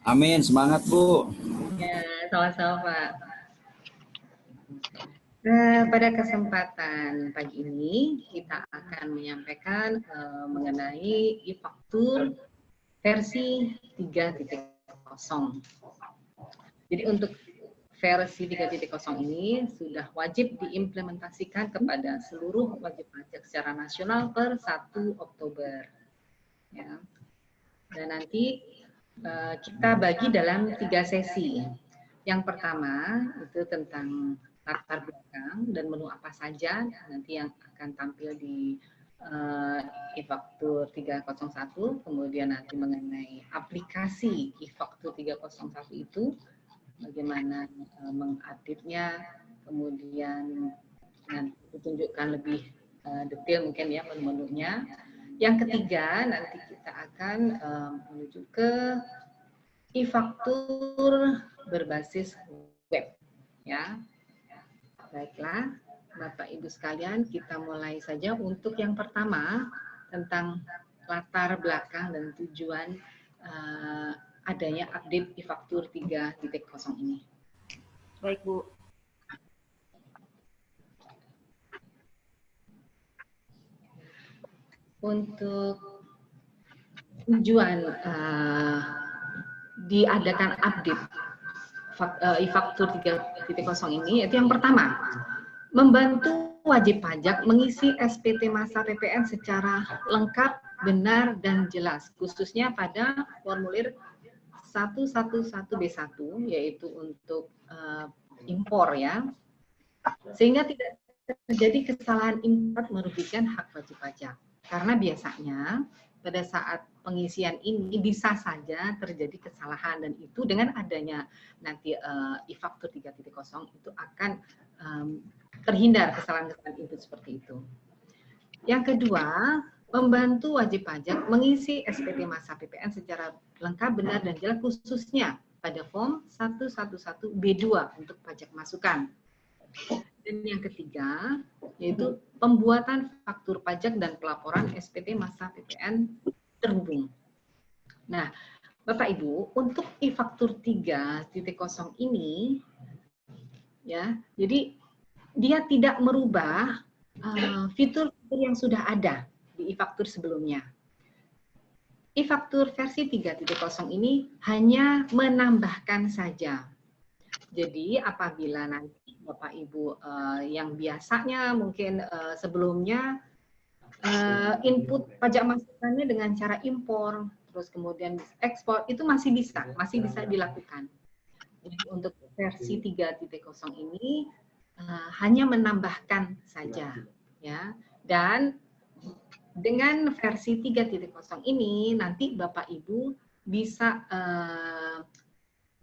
Amin, semangat Bu. Ya, sama-sama Pak. Pada kesempatan pagi ini kita akan menyampaikan mengenai e-faktur versi 3.0. Jadi untuk versi 3.0 ini sudah wajib diimplementasikan kepada seluruh wajib pajak secara nasional per 1 Oktober. Ya. Dan nanti kita bagi dalam 3 sesi. Yang pertama itu tentang latar belakang dan menu apa saja nanti yang akan tampil di e-faktur 301, kemudian nanti mengenai aplikasi e-faktur 301 itu, bagaimana mengupdate-nya, kemudian nanti ditunjukkan lebih detail mungkin ya menu-menunya. Yang ketiga nanti kita akan menuju ke e-faktur berbasis web, ya. Baiklah, Bapak Ibu sekalian, kita mulai saja untuk yang pertama tentang latar belakang dan tujuan adanya update e-faktur 3.0 ini. Baik, Bu. Untuk tujuan diadakan update e-faktur 3.0 ini, itu yang pertama, membantu wajib pajak mengisi SPT masa PPN secara lengkap, benar, dan jelas, khususnya pada formulir 111B1, yaitu untuk impor ya, sehingga tidak terjadi kesalahan import merugikan hak wajib pajak. Karena biasanya pada saat pengisian ini bisa saja terjadi kesalahan, dan itu dengan adanya nanti e-faktur 3.0 itu akan terhindar kesalahan-kesalahan itu seperti itu. Yang kedua, membantu wajib pajak mengisi SPT masa PPN secara lengkap, benar, dan jelas, khususnya pada form 111B2 untuk pajak masukan. Dan yang ketiga, yaitu pembuatan faktur pajak dan pelaporan SPT masa PPN terhubung. Nah, Bapak Ibu, untuk e-faktur 3.0 ini, ya, jadi dia tidak merubah fitur-fitur yang sudah ada di e-faktur sebelumnya. E-faktur versi 3.0 ini hanya menambahkan saja. Jadi apabila nanti Bapak Ibu yang biasanya mungkin sebelumnya input pajak masukannya dengan cara impor, terus kemudian ekspor, itu masih bisa dilakukan. Jadi untuk versi 3.0 ini hanya menambahkan saja, ya. Dan dengan versi 3.0 ini nanti Bapak Ibu bisa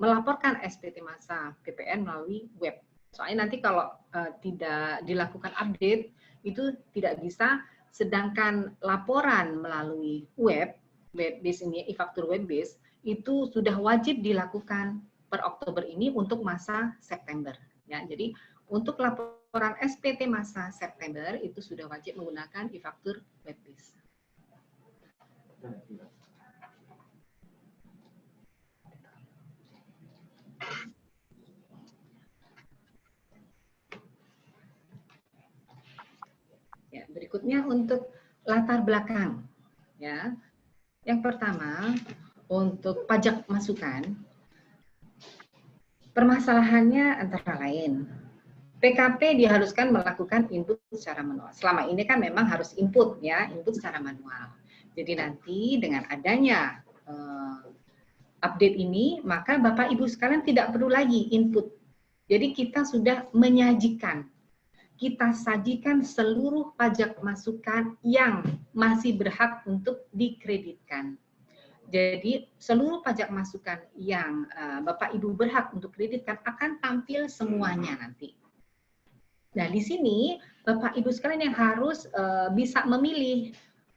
melaporkan SPT masa PPN melalui web. Soalnya nanti kalau tidak dilakukan update itu tidak bisa, sedangkan laporan melalui web base ini, e-faktur web base, itu sudah wajib dilakukan per Oktober ini untuk masa September. Ya, jadi untuk laporan SPT masa September itu sudah wajib menggunakan e-faktur web base. Ya, berikutnya untuk latar belakang, ya. Yang pertama, untuk pajak masukan, permasalahannya antara lain, PKP diharuskan melakukan input secara manual. Selama ini kan memang harus input, ya, input secara manual. Jadi nanti dengan adanya update ini, maka Bapak Ibu sekalian tidak perlu lagi input. Jadi kita sudah menyajikan, kita sajikan seluruh pajak masukan yang masih berhak untuk dikreditkan. Jadi seluruh pajak masukan yang Bapak Ibu berhak untuk kreditkan akan tampil semuanya nanti. Nah, di sini Bapak Ibu sekalian yang harus bisa memilih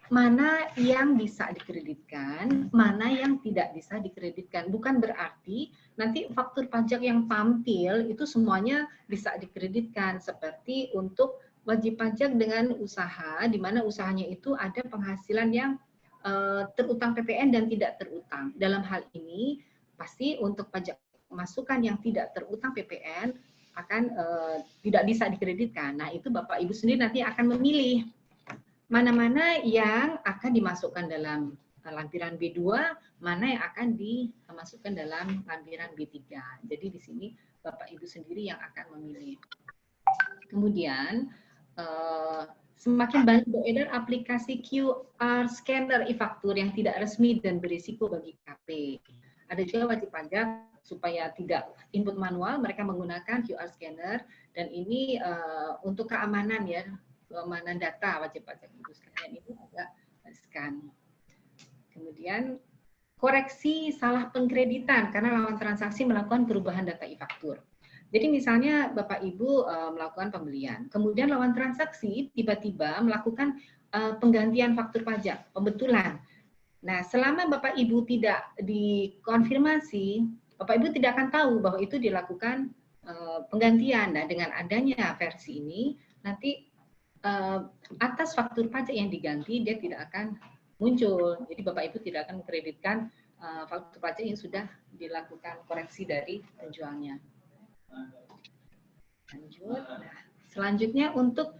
mana yang bisa dikreditkan, mana yang tidak bisa dikreditkan. Bukan berarti nanti faktur pajak yang tampil itu semuanya bisa dikreditkan, seperti untuk wajib pajak dengan usaha, di mana usahanya itu ada penghasilan yang terutang PPN dan tidak terutang. Dalam hal ini, pasti untuk pajak masukan yang tidak terutang PPN akan tidak bisa dikreditkan. Nah, itu Bapak Ibu sendiri nanti akan memilih mana-mana yang akan dimasukkan dalam lampiran B2, mana yang akan dimasukkan dalam lampiran B3. Jadi di sini Bapak Ibu sendiri yang akan memilih. Kemudian semakin banyak beredar aplikasi QR scanner e-faktur yang tidak resmi dan berisiko bagi KP. Ada juga wajib pajak supaya tidak input manual, mereka menggunakan QR scanner, dan ini untuk keamanan ya, keamanan data wajib pajak itu sekalian itu agak scan. Kemudian koreksi salah pengkreditan karena lawan transaksi melakukan perubahan data e-faktur. Jadi misalnya Bapak Ibu melakukan pembelian, kemudian lawan transaksi tiba-tiba melakukan penggantian faktur pajak, pembetulan. Nah, selama Bapak Ibu tidak dikonfirmasi, Bapak Ibu tidak akan tahu bahwa itu dilakukan penggantian. Nah, dengan adanya versi ini, nanti atas faktur pajak yang diganti dia tidak akan muncul. Jadi Bapak Ibu tidak akan mengkreditkan faktur pajak yang sudah dilakukan koreksi dari penjualnya. Lanjut. Nah, selanjutnya untuk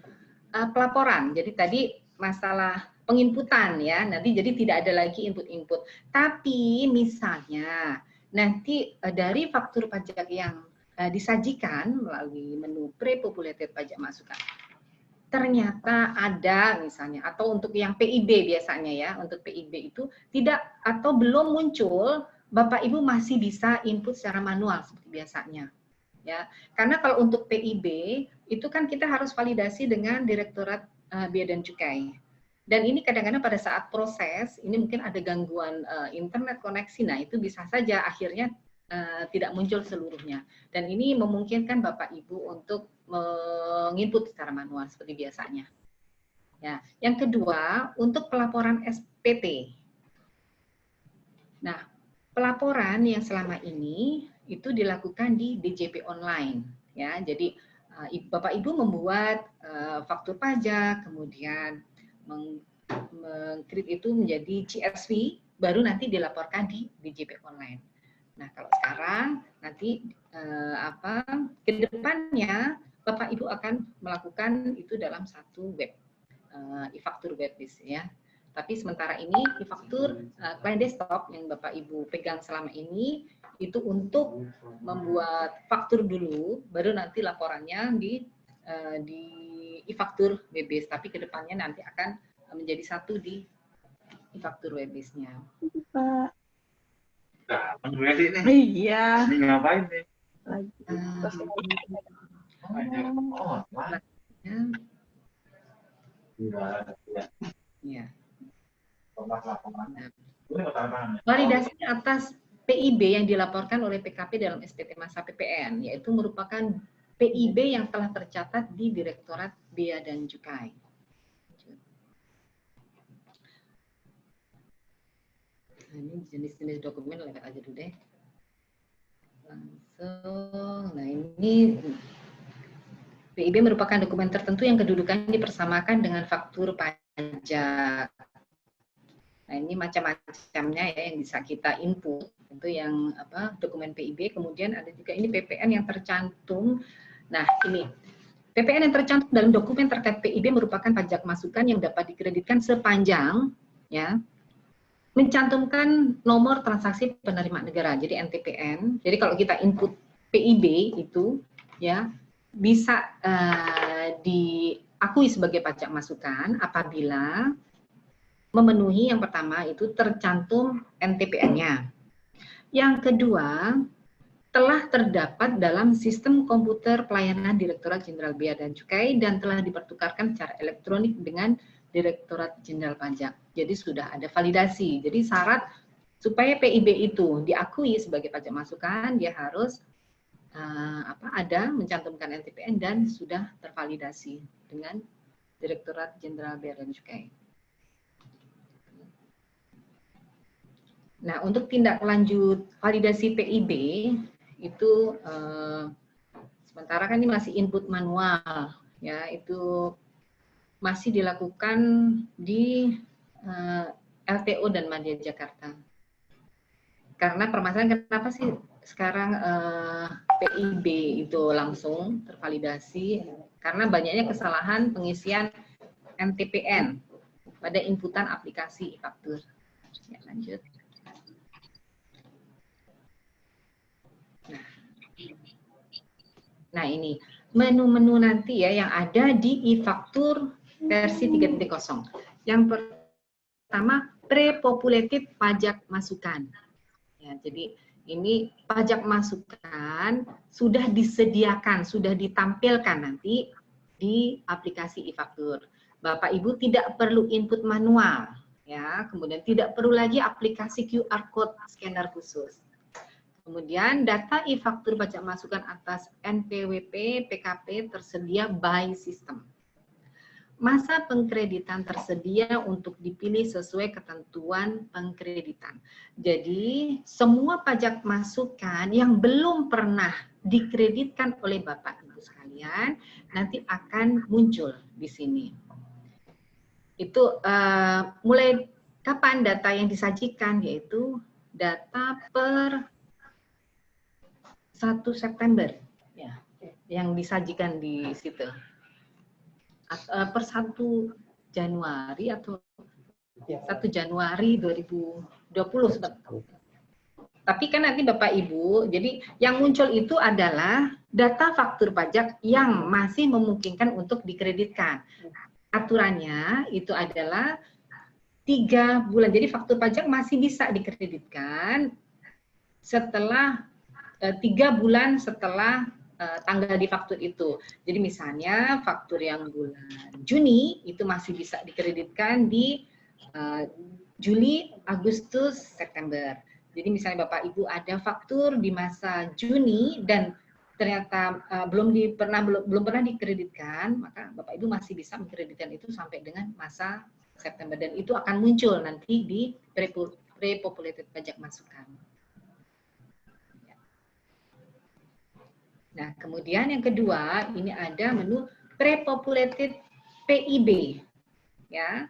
pelaporan. Jadi tadi masalah penginputan ya. Nanti jadi tidak ada lagi input-input. Tapi misalnya nanti dari faktur pajak yang disajikan melalui menu pre-populated pajak masukan, ternyata ada misalnya, atau untuk yang PIB biasanya ya, untuk PIB itu tidak atau belum muncul, Bapak Ibu masih bisa input secara manual seperti biasanya. Ya, karena kalau untuk PIB itu kan kita harus validasi dengan Direktorat Bea dan Cukai. Dan ini kadang-kadang pada saat proses ini mungkin ada gangguan internet koneksi. Nah, itu bisa saja akhirnya tidak muncul seluruhnya. Dan ini memungkinkan Bapak Ibu untuk menginput secara manual seperti biasanya. Ya, yang kedua untuk pelaporan SPT. Nah, pelaporan yang selama ini itu dilakukan di DJP online ya. Jadi Bapak Ibu membuat faktur pajak, kemudian meng-create itu menjadi CSV, baru nanti dilaporkan di DJP online. Nah, kalau sekarang nanti ke depannya Bapak Ibu akan melakukan itu dalam satu web e-faktur web-based ya. Tapi sementara ini e-faktur client desktop yang Bapak Ibu pegang selama ini itu untuk membuat faktur dulu, baru nanti laporannya di e-faktur web-based. Tapi kedepannya nanti akan menjadi satu di e-faktur web-based-nya. Pak. Nah, ready nih. Iya. Ini ngapain nih? Lagi. Oh, ya. Validasi atas PIB yang dilaporkan oleh PKP dalam SPT masa PPN, yaitu merupakan PIB yang telah tercatat di Direktorat Bea dan Cukai. Nah, ini jenis-jenis dokumen lewat aja dulu deh. Langsung, nah ini PIB merupakan dokumen tertentu yang kedudukannya dipersamakan dengan faktur pajak. Nah, ini macam-macamnya ya yang bisa kita input. Itu yang dokumen PIB, kemudian ada juga ini PPN yang tercantum. Nah, ini PPN yang tercantum dalam dokumen terkait PIB merupakan pajak masukan yang dapat dikreditkan sepanjang ya mencantumkan nomor transaksi penerimaan negara. Jadi NTPN. Jadi kalau kita input PIB itu ya bisa diakui sebagai pajak masukan apabila memenuhi yang pertama itu tercantum NTPN-nya. Yang kedua, telah terdapat dalam sistem komputer pelayanan Direktorat Jenderal Bea dan Cukai dan telah dipertukarkan secara elektronik dengan Direktorat Jenderal Pajak. Jadi sudah ada validasi. Jadi syarat supaya PIB itu diakui sebagai pajak masukan, dia harus ada mencantumkan NTPN dan sudah tervalidasi dengan Direktorat Jenderal Bea dan Cukai. Nah, untuk tindak lanjut validasi PIB itu sementara kan ini masih input manual, ya itu masih dilakukan di LTO dan Madya Jakarta. Karena permasalahan kenapa sih sekarang PIB itu langsung tervalidasi? Karena banyaknya kesalahan pengisian NTPN pada inputan aplikasi e-faktur. Ya, lanjut. Nah, ini menu-menu nanti ya yang ada di e-faktur versi 3.0. Yang pertama, pre-populated pajak masukan. Ya, jadi ini pajak masukan sudah disediakan, sudah ditampilkan nanti di aplikasi e-faktur. Bapak Ibu tidak perlu input manual, ya. Kemudian tidak perlu lagi aplikasi QR code scanner khusus. Kemudian data e-faktur pajak masukan atas NPWP PKP tersedia by system. Masa pengkreditan tersedia untuk dipilih sesuai ketentuan pengkreditan. Jadi, semua pajak masukan yang belum pernah dikreditkan oleh Bapak Ibu sekalian nanti akan muncul di sini. Itu mulai kapan data yang disajikan, yaitu data per 1 September ya, yang disajikan di situ. Per 1 Januari atau 1 Januari 2020. Tapi kan nanti Bapak Ibu, jadi yang muncul itu adalah data faktur pajak yang masih memungkinkan untuk dikreditkan. Aturannya itu adalah 3 bulan. Jadi faktur pajak masih bisa dikreditkan setelah 3 bulan setelah tanggal di faktur itu. Jadi misalnya faktur yang bulan Juni itu masih bisa dikreditkan di Juli, Agustus, September. Jadi misalnya Bapak Ibu ada faktur di masa Juni dan ternyata belum pernah dikreditkan, maka Bapak Ibu masih bisa mengkreditkan itu sampai dengan masa September, dan itu akan muncul nanti di pre-populated pajak masukan. Nah, kemudian yang kedua, ini ada menu pre-populated PIB. Ya.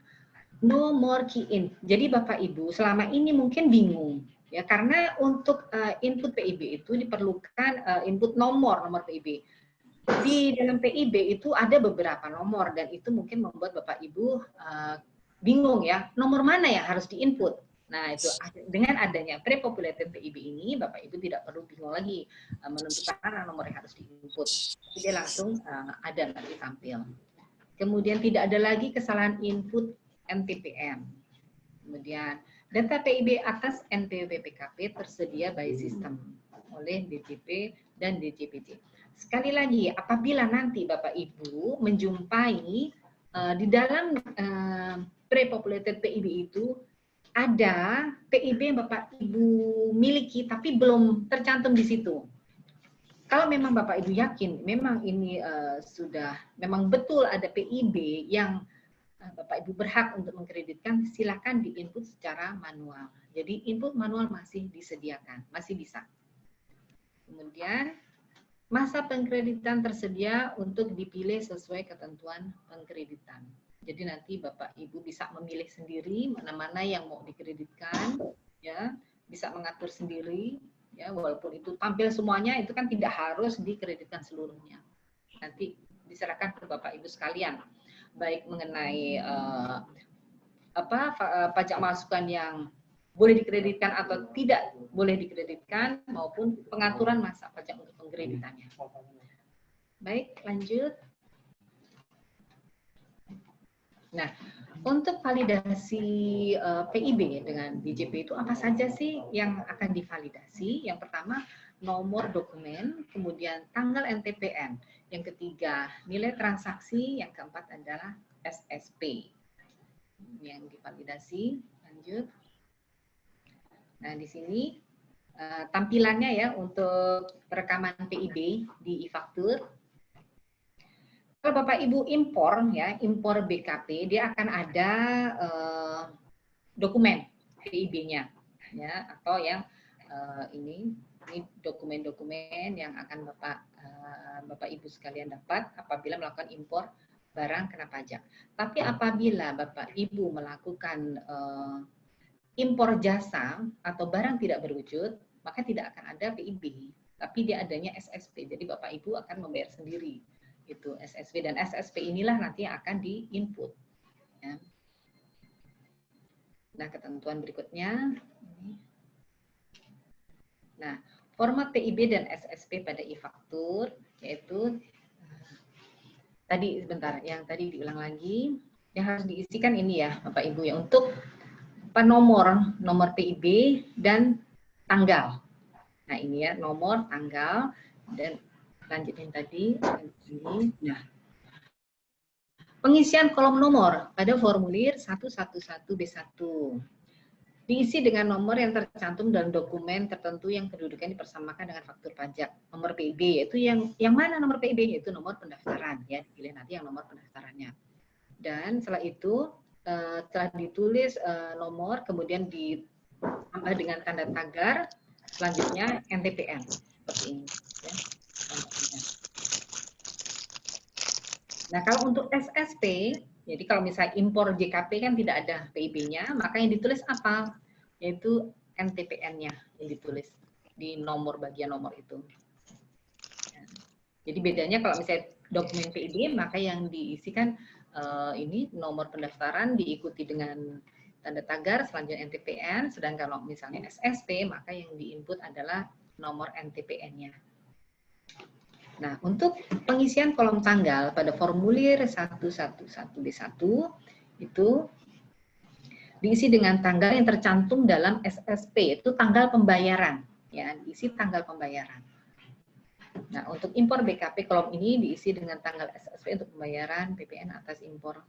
No more key in. Jadi Bapak Ibu selama ini mungkin bingung ya, karena untuk input PIB itu diperlukan input nomor PIB. Di dalam PIB itu ada beberapa nomor dan itu mungkin membuat Bapak Ibu bingung ya, nomor mana yang harus diinput. Nah, itu dengan adanya pre-populated PIB ini, Bapak Ibu tidak perlu bingung lagi menentukan mana nomor yang harus diinput. Jadi dia langsung ada nanti tampil. Kemudian tidak ada lagi kesalahan input NTPN. Kemudian data PIB atas NPWP PKP tersedia by system oleh DJP dan DJPJ. Sekali lagi, apabila nanti Bapak Ibu menjumpai di dalam pre-populated PIB itu ada PIB yang Bapak Ibu miliki tapi belum tercantum di situ. Kalau memang Bapak Ibu yakin memang ini sudah memang betul ada PIB yang Bapak Ibu berhak untuk mengkreditkan, silakan diinput secara manual. Jadi input manual masih disediakan, masih bisa. Kemudian masa pengkreditan tersedia untuk dipilih sesuai ketentuan pengkreditan. Jadi nanti Bapak Ibu bisa memilih sendiri mana-mana yang mau dikreditkan, ya, bisa mengatur sendiri, ya, walaupun itu tampil semuanya itu kan tidak harus dikreditkan seluruhnya. Nanti diserahkan ke Bapak Ibu sekalian, baik mengenai pajak masukan yang boleh dikreditkan atau tidak boleh dikreditkan maupun pengaturan masa pajak untuk pengkreditannya. Baik, lanjut. Nah, untuk validasi PIB dengan DJP itu apa saja sih yang akan divalidasi? Yang pertama, nomor dokumen, kemudian tanggal NTPN. Yang ketiga, nilai transaksi, yang keempat adalah SSP. Yang divalidasi, lanjut. Nah, di sini tampilannya ya untuk rekaman PIB di e-faktur. Kalau Bapak Ibu impor ya, impor BKP, dia akan ada dokumen PIB-nya ya, atau yang ini dokumen-dokumen yang akan Bapak Ibu sekalian dapat apabila melakukan impor barang kena pajak. Tapi apabila Bapak Ibu melakukan impor jasa atau barang tidak berwujud, maka tidak akan ada PIB, tapi dia adanya SSP. Jadi Bapak Ibu akan membayar sendiri itu SSP, dan SSP inilah nanti yang akan di-input. Ya. Nah, ketentuan berikutnya. Nah, format PIB dan SSP pada e-faktur yaitu tadi sebentar, yang tadi diulang lagi, yang harus diisikan ini ya Bapak Ibu ya, untuk nomor PIB dan tanggal. Nah, ini ya, nomor, tanggal, dan lanjutin tadi. Nah, pengisian kolom nomor pada formulir 111B1 diisi dengan nomor yang tercantum dalam dokumen tertentu yang kedudukan dipersamakan dengan faktur pajak. Nomor PIB yaitu yang mana nomor PIB, yaitu nomor pendaftaran ya, dipilih nanti yang nomor pendaftarannya. Dan setelah itu setelah ditulis nomor, kemudian ditambah dengan tanda tagar, selanjutnya NTPN seperti ini ya. Nah, kalau untuk SSP, jadi kalau misalnya impor JKP kan tidak ada PIB-nya, maka yang ditulis apa? Yaitu NTPN-nya yang ditulis di nomor, bagian nomor itu. Jadi bedanya kalau misalnya dokumen PIB, maka yang diisikan ini nomor pendaftaran diikuti dengan tanda tagar, selanjutnya NTPN, sedangkan kalau misalnya SSP, maka yang diinput adalah nomor NTPN-nya. Nah, untuk pengisian kolom tanggal pada formulir 111B1 itu diisi dengan tanggal yang tercantum dalam SSP, itu tanggal pembayaran, ya, diisi tanggal pembayaran. Nah, untuk impor BKP kolom ini diisi dengan tanggal SSP untuk pembayaran PPN atas impor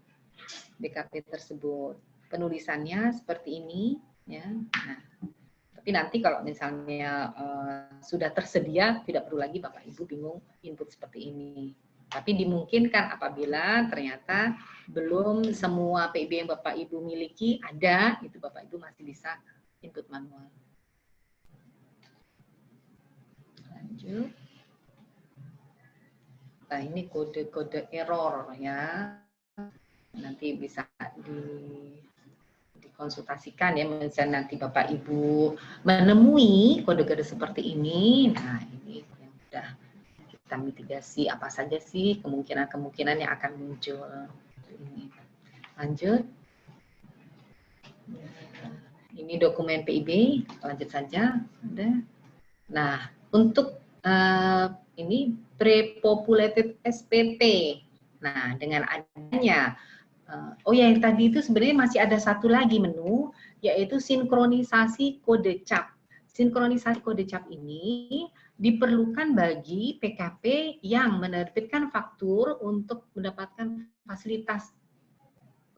BKP tersebut. Penulisannya seperti ini, ya. Nah, tapi nanti kalau misalnya sudah tersedia, tidak perlu lagi Bapak Ibu bingung input seperti ini. Tapi dimungkinkan apabila ternyata belum semua PIB yang Bapak Ibu miliki ada, itu Bapak Ibu masih bisa input manual. Lanjut. Nah, ini kode-kode error ya. Nanti bisa dikonsultasikan ya, misalnya nanti Bapak Ibu menemui kode-kode seperti ini. Nah, ini yang sudah kita mitigasi apa saja sih kemungkinan-kemungkinan yang akan muncul. Ini. Lanjut. Ini dokumen PIB, lanjut saja. Nah, untuk ini pre-populated SPT. Nah, dengan adanya oh ya, yang tadi itu sebenarnya masih ada satu lagi menu, yaitu sinkronisasi kode cap. Sinkronisasi kode cap ini diperlukan bagi PKP yang menerbitkan faktur untuk mendapatkan fasilitas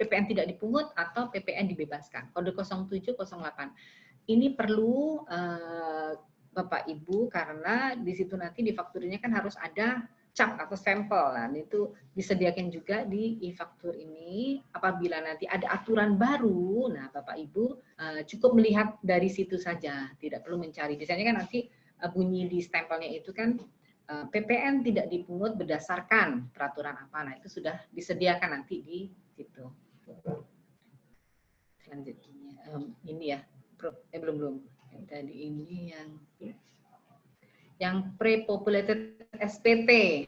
PPN tidak dipungut atau PPN dibebaskan. Kode 0708. Ini perlu Bapak Ibu karena di situ nanti di fakturnya kan harus ada cap atau sampel. Nah, itu disediakan juga di e-faktur ini. Apabila nanti ada aturan baru, nah Bapak Ibu cukup melihat dari situ saja, tidak perlu mencari. Biasanya kan nanti bunyi di stempelnya itu kan PPN tidak dipungut berdasarkan peraturan apa. Nah, itu sudah disediakan nanti di situ. Selanjutnya ini ya, belum. Yang tadi ini yang pre-populated SPT.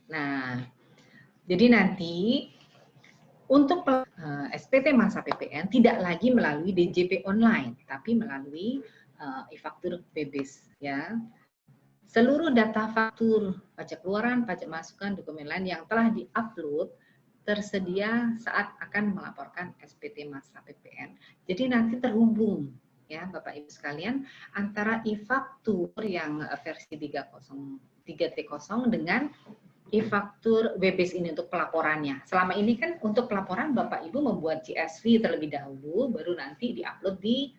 Nah, jadi nanti untuk SPT masa PPN tidak lagi melalui DJP online, tapi melalui e-faktur BEBES ya. Seluruh data faktur, pajak keluaran, pajak masukan, dokumen lain yang telah diupload tersedia saat akan melaporkan SPT masa PPN. Jadi nanti terhubung ya Bapak Ibu sekalian antara e-faktur yang versi 3T0 dengan e-faktur BEBES ini untuk pelaporannya. Selama ini kan untuk pelaporan Bapak Ibu membuat CSV terlebih dahulu, baru nanti diupload di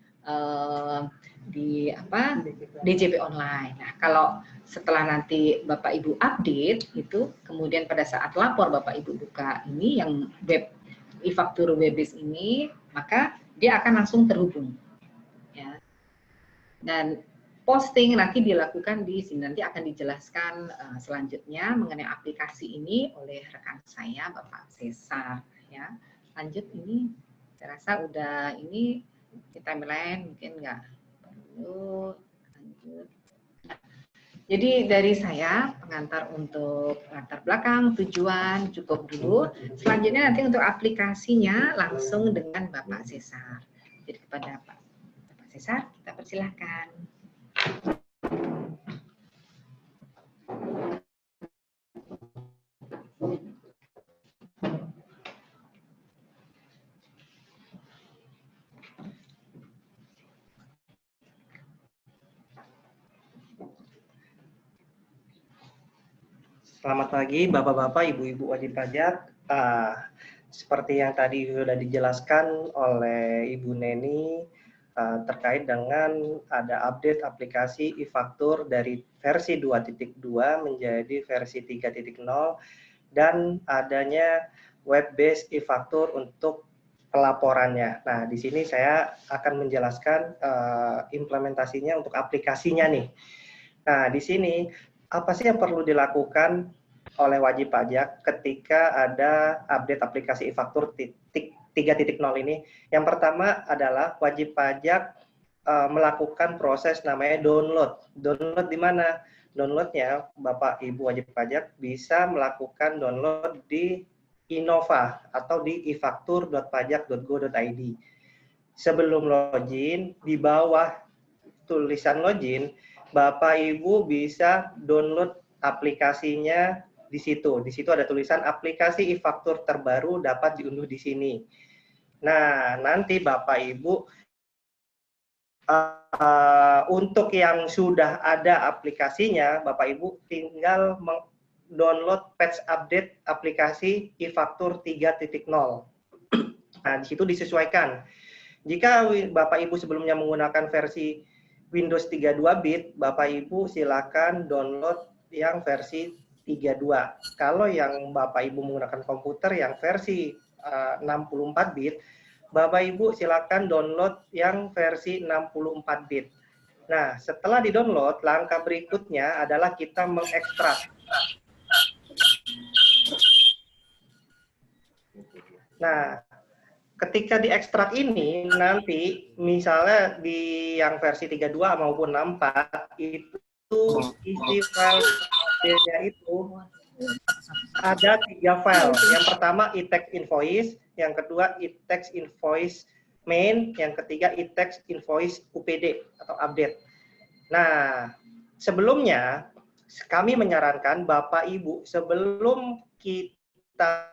DJP online. Nah, kalau setelah nanti Bapak Ibu update itu, kemudian pada saat lapor Bapak Ibu buka ini yang web e-faktur BEBES ini, maka dia akan langsung terhubung. Ya. Dan posting nanti dilakukan di sini, nanti akan dijelaskan selanjutnya mengenai aplikasi ini oleh rekan saya Bapak Cesar ya. Lanjut, ini saya rasa udah ini Di timeline mungkin nggak perlu. Lanjut. Jadi dari saya pengantar untuk latar belakang, tujuan cukup dulu. Selanjutnya nanti untuk aplikasinya langsung dengan Bapak Cesar. Jadi kepada Bapak Cesar kita persilahkan. Selamat pagi Bapak-Bapak, Ibu-Ibu wajib pajak. Seperti yang tadi sudah dijelaskan oleh Ibu Neni terkait dengan ada update aplikasi e-faktur dari versi 2.2 menjadi versi 3.0 dan adanya web-based e-faktur untuk pelaporannya. Nah, di sini saya akan menjelaskan implementasinya untuk aplikasinya nih. Nah, di sini apa sih yang perlu dilakukan oleh wajib pajak ketika ada update aplikasi e-faktur 3.0 ini? Yang pertama adalah wajib pajak melakukan proses namanya download. Download di mana? Downloadnya Bapak Ibu wajib pajak bisa melakukan download di Innova atau di efaktur.pajak.go.id. Sebelum login, di bawah tulisan login, Bapak Ibu bisa download aplikasinya di situ. Di situ ada tulisan aplikasi e-faktur terbaru dapat diunduh di sini. Nah, nanti Bapak Ibu untuk yang sudah ada aplikasinya, Bapak Ibu tinggal download patch update aplikasi e-faktur 3.0. Nah, di situ disesuaikan. Jika Bapak Ibu sebelumnya menggunakan versi Windows 32 bit, Bapak Ibu silakan download yang versi 32. Kalau yang Bapak Ibu menggunakan komputer yang versi 64 bit, Bapak Ibu silakan download yang versi 64 bit. Nah, setelah di-download, langkah berikutnya adalah kita mengekstrak. Nah, ketika diekstrak ini nanti misalnya di yang versi 32 maupun 64 itu isi filenya itu ada 3 file. Yang pertama e-text invoice, yang kedua e-text invoice main, yang ketiga e-text invoice UPD atau update. Nah, sebelumnya kami menyarankan Bapak Ibu sebelum kita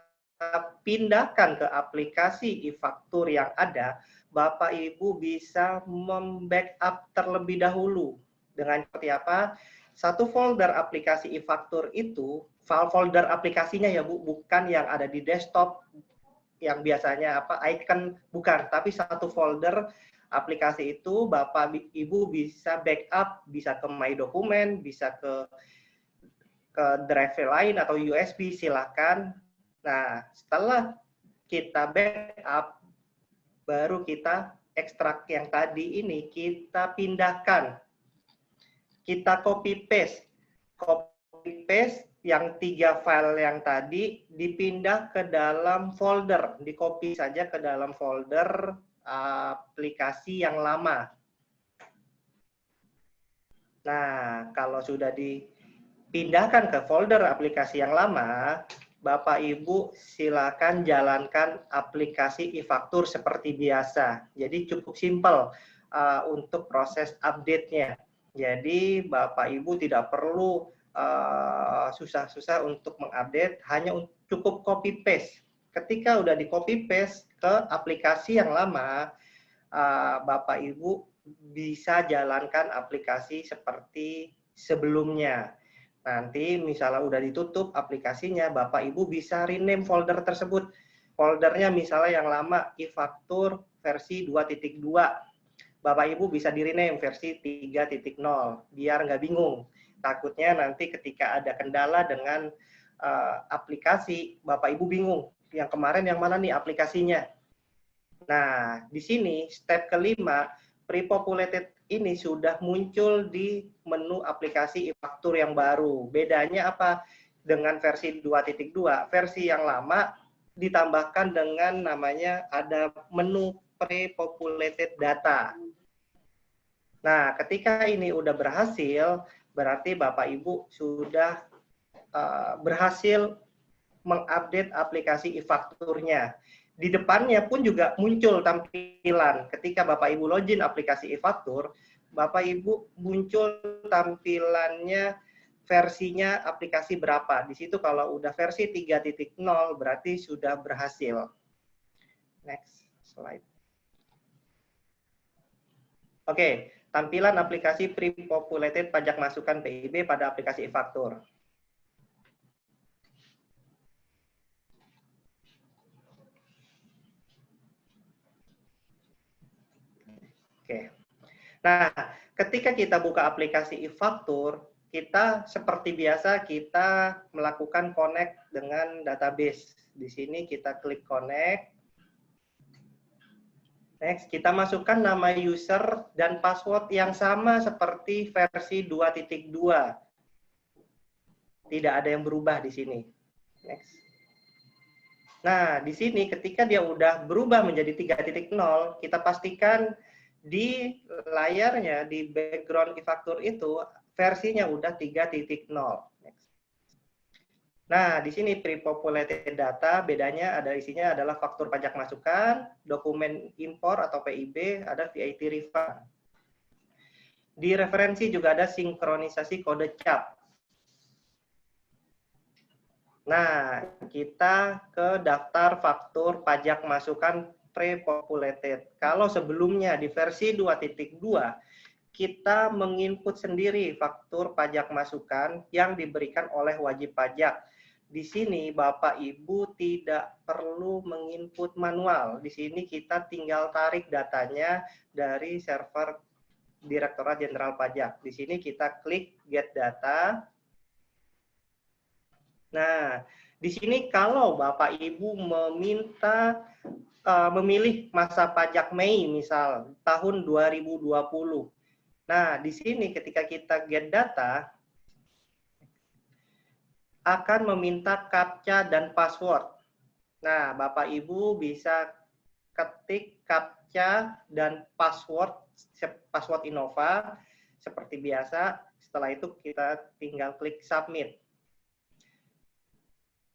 pindahkan ke aplikasi e-faktur yang ada, Bapak Ibu bisa membackup terlebih dahulu. Dengan seperti apa? Satu folder aplikasi e-faktur itu, file folder aplikasinya ya Bu, bukan yang ada di desktop, yang biasanya icon, bukan. Tapi satu folder aplikasi itu Bapak Ibu bisa backup, bisa ke My Dokumen, bisa ke drive lain atau USB, silakan. Nah, setelah kita backup, baru kita ekstrak yang tadi ini, kita pindahkan. Kita copy paste. Copy paste yang 3 file yang tadi dipindah ke dalam folder. Di-copy saja ke dalam folder aplikasi yang lama. Nah, kalau sudah dipindahkan ke folder aplikasi yang lama, Bapak Ibu silakan jalankan aplikasi e-faktur seperti biasa. Jadi cukup simpel untuk proses update-nya. Jadi Bapak Ibu tidak perlu susah-susah untuk mengupdate, hanya cukup copy paste. Ketika udah di copy paste ke aplikasi yang lama, Bapak Ibu bisa jalankan aplikasi seperti sebelumnya. Nanti misalnya udah ditutup aplikasinya, Bapak Ibu bisa rename folder tersebut. Foldernya misalnya yang lama e-faktur versi 2.2. Bapak Ibu bisa di-rename versi 3.0 biar nggak bingung. Takutnya nanti ketika ada kendala dengan aplikasi, Bapak Ibu bingung. Yang kemarin yang mana nih aplikasinya? Nah, di sini step kelima, pre-populated ini sudah muncul di menu aplikasi e-faktur yang baru. Bedanya apa dengan versi 2.2? Versi yang lama ditambahkan dengan namanya ada menu pre-populated data. Nah, ketika ini udah berhasil, berarti Bapak Ibu sudah berhasil mengupdate aplikasi e-fakturnya. Di depannya pun juga muncul tampilan. Ketika Bapak Ibu login aplikasi e-faktur, Bapak Ibu muncul tampilannya versinya aplikasi berapa. Di situ kalau udah versi 3.0 berarti sudah berhasil. Next slide. Oke, tampilan aplikasi pre-populated pajak masukan PIB pada aplikasi e-faktur. Oke. Nah, ketika kita buka aplikasi e-faktur, kita seperti biasa kita melakukan connect dengan database. Di sini kita klik connect. Next, kita masukkan nama user dan password yang sama seperti versi 2.2. Tidak ada yang berubah di sini. Next. Nah, di sini ketika dia udah berubah menjadi 3.0, kita pastikan di layarnya, di background e-faktur itu, versinya udah 3.0. Nah, di sini pre-populated data, bedanya ada isinya adalah faktur pajak masukan, dokumen impor atau PIB, ada VAT refund. Di referensi juga ada sinkronisasi kode CAP. Nah, kita ke daftar faktur pajak masukan pre-populated. Kalau sebelumnya di versi 2.2, kita menginput sendiri faktur pajak masukan yang diberikan oleh wajib pajak. Di sini Bapak Ibu tidak perlu menginput manual. Di sini kita tinggal tarik datanya dari server Direktorat Jenderal Pajak. Di sini kita klik Get Data. Nah, di sini kalau Bapak Ibu meminta memilih masa pajak Mei misal tahun 2020. Nah, di sini ketika kita get data akan meminta CAPTCHA dan password. Nah, Bapak Ibu bisa ketik CAPTCHA dan password Innova seperti biasa. Setelah itu kita tinggal klik submit.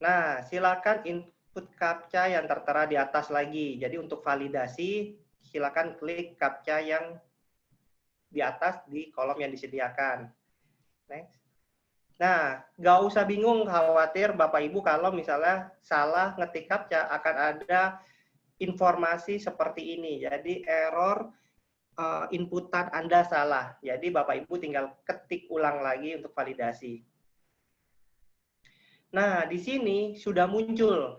Nah, silakan input CAPTCHA yang tertera di atas lagi. Jadi untuk validasi, silakan klik CAPTCHA yang di atas di kolom yang disediakan. Next. Nah, nggak usah bingung, khawatir Bapak Ibu kalau misalnya salah ngetik CAPTCHA akan ada informasi seperti ini. Jadi error inputan Anda salah. Jadi Bapak Ibu tinggal ketik ulang lagi untuk validasi. Nah, di sini sudah muncul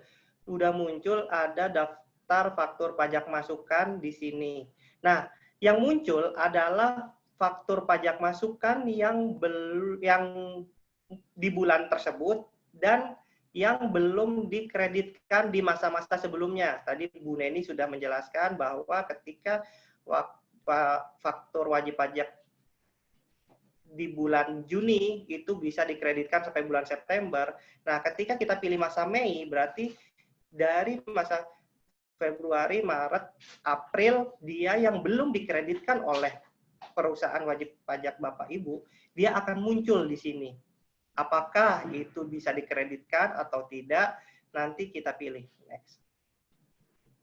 ada daftar faktur pajak masukan di sini. Nah, yang muncul adalah faktur pajak masukan yang di bulan tersebut dan yang belum dikreditkan di masa-masa sebelumnya. Tadi Bu Neni sudah menjelaskan bahwa ketika faktur wajib pajak di bulan Juni itu bisa dikreditkan sampai bulan September. Nah, ketika kita pilih masa Mei, berarti dari masa Februari, Maret, April, dia yang belum dikreditkan oleh perusahaan wajib pajak Bapak Ibu, dia akan muncul di sini. Apakah itu bisa dikreditkan atau tidak, nanti kita pilih. Next.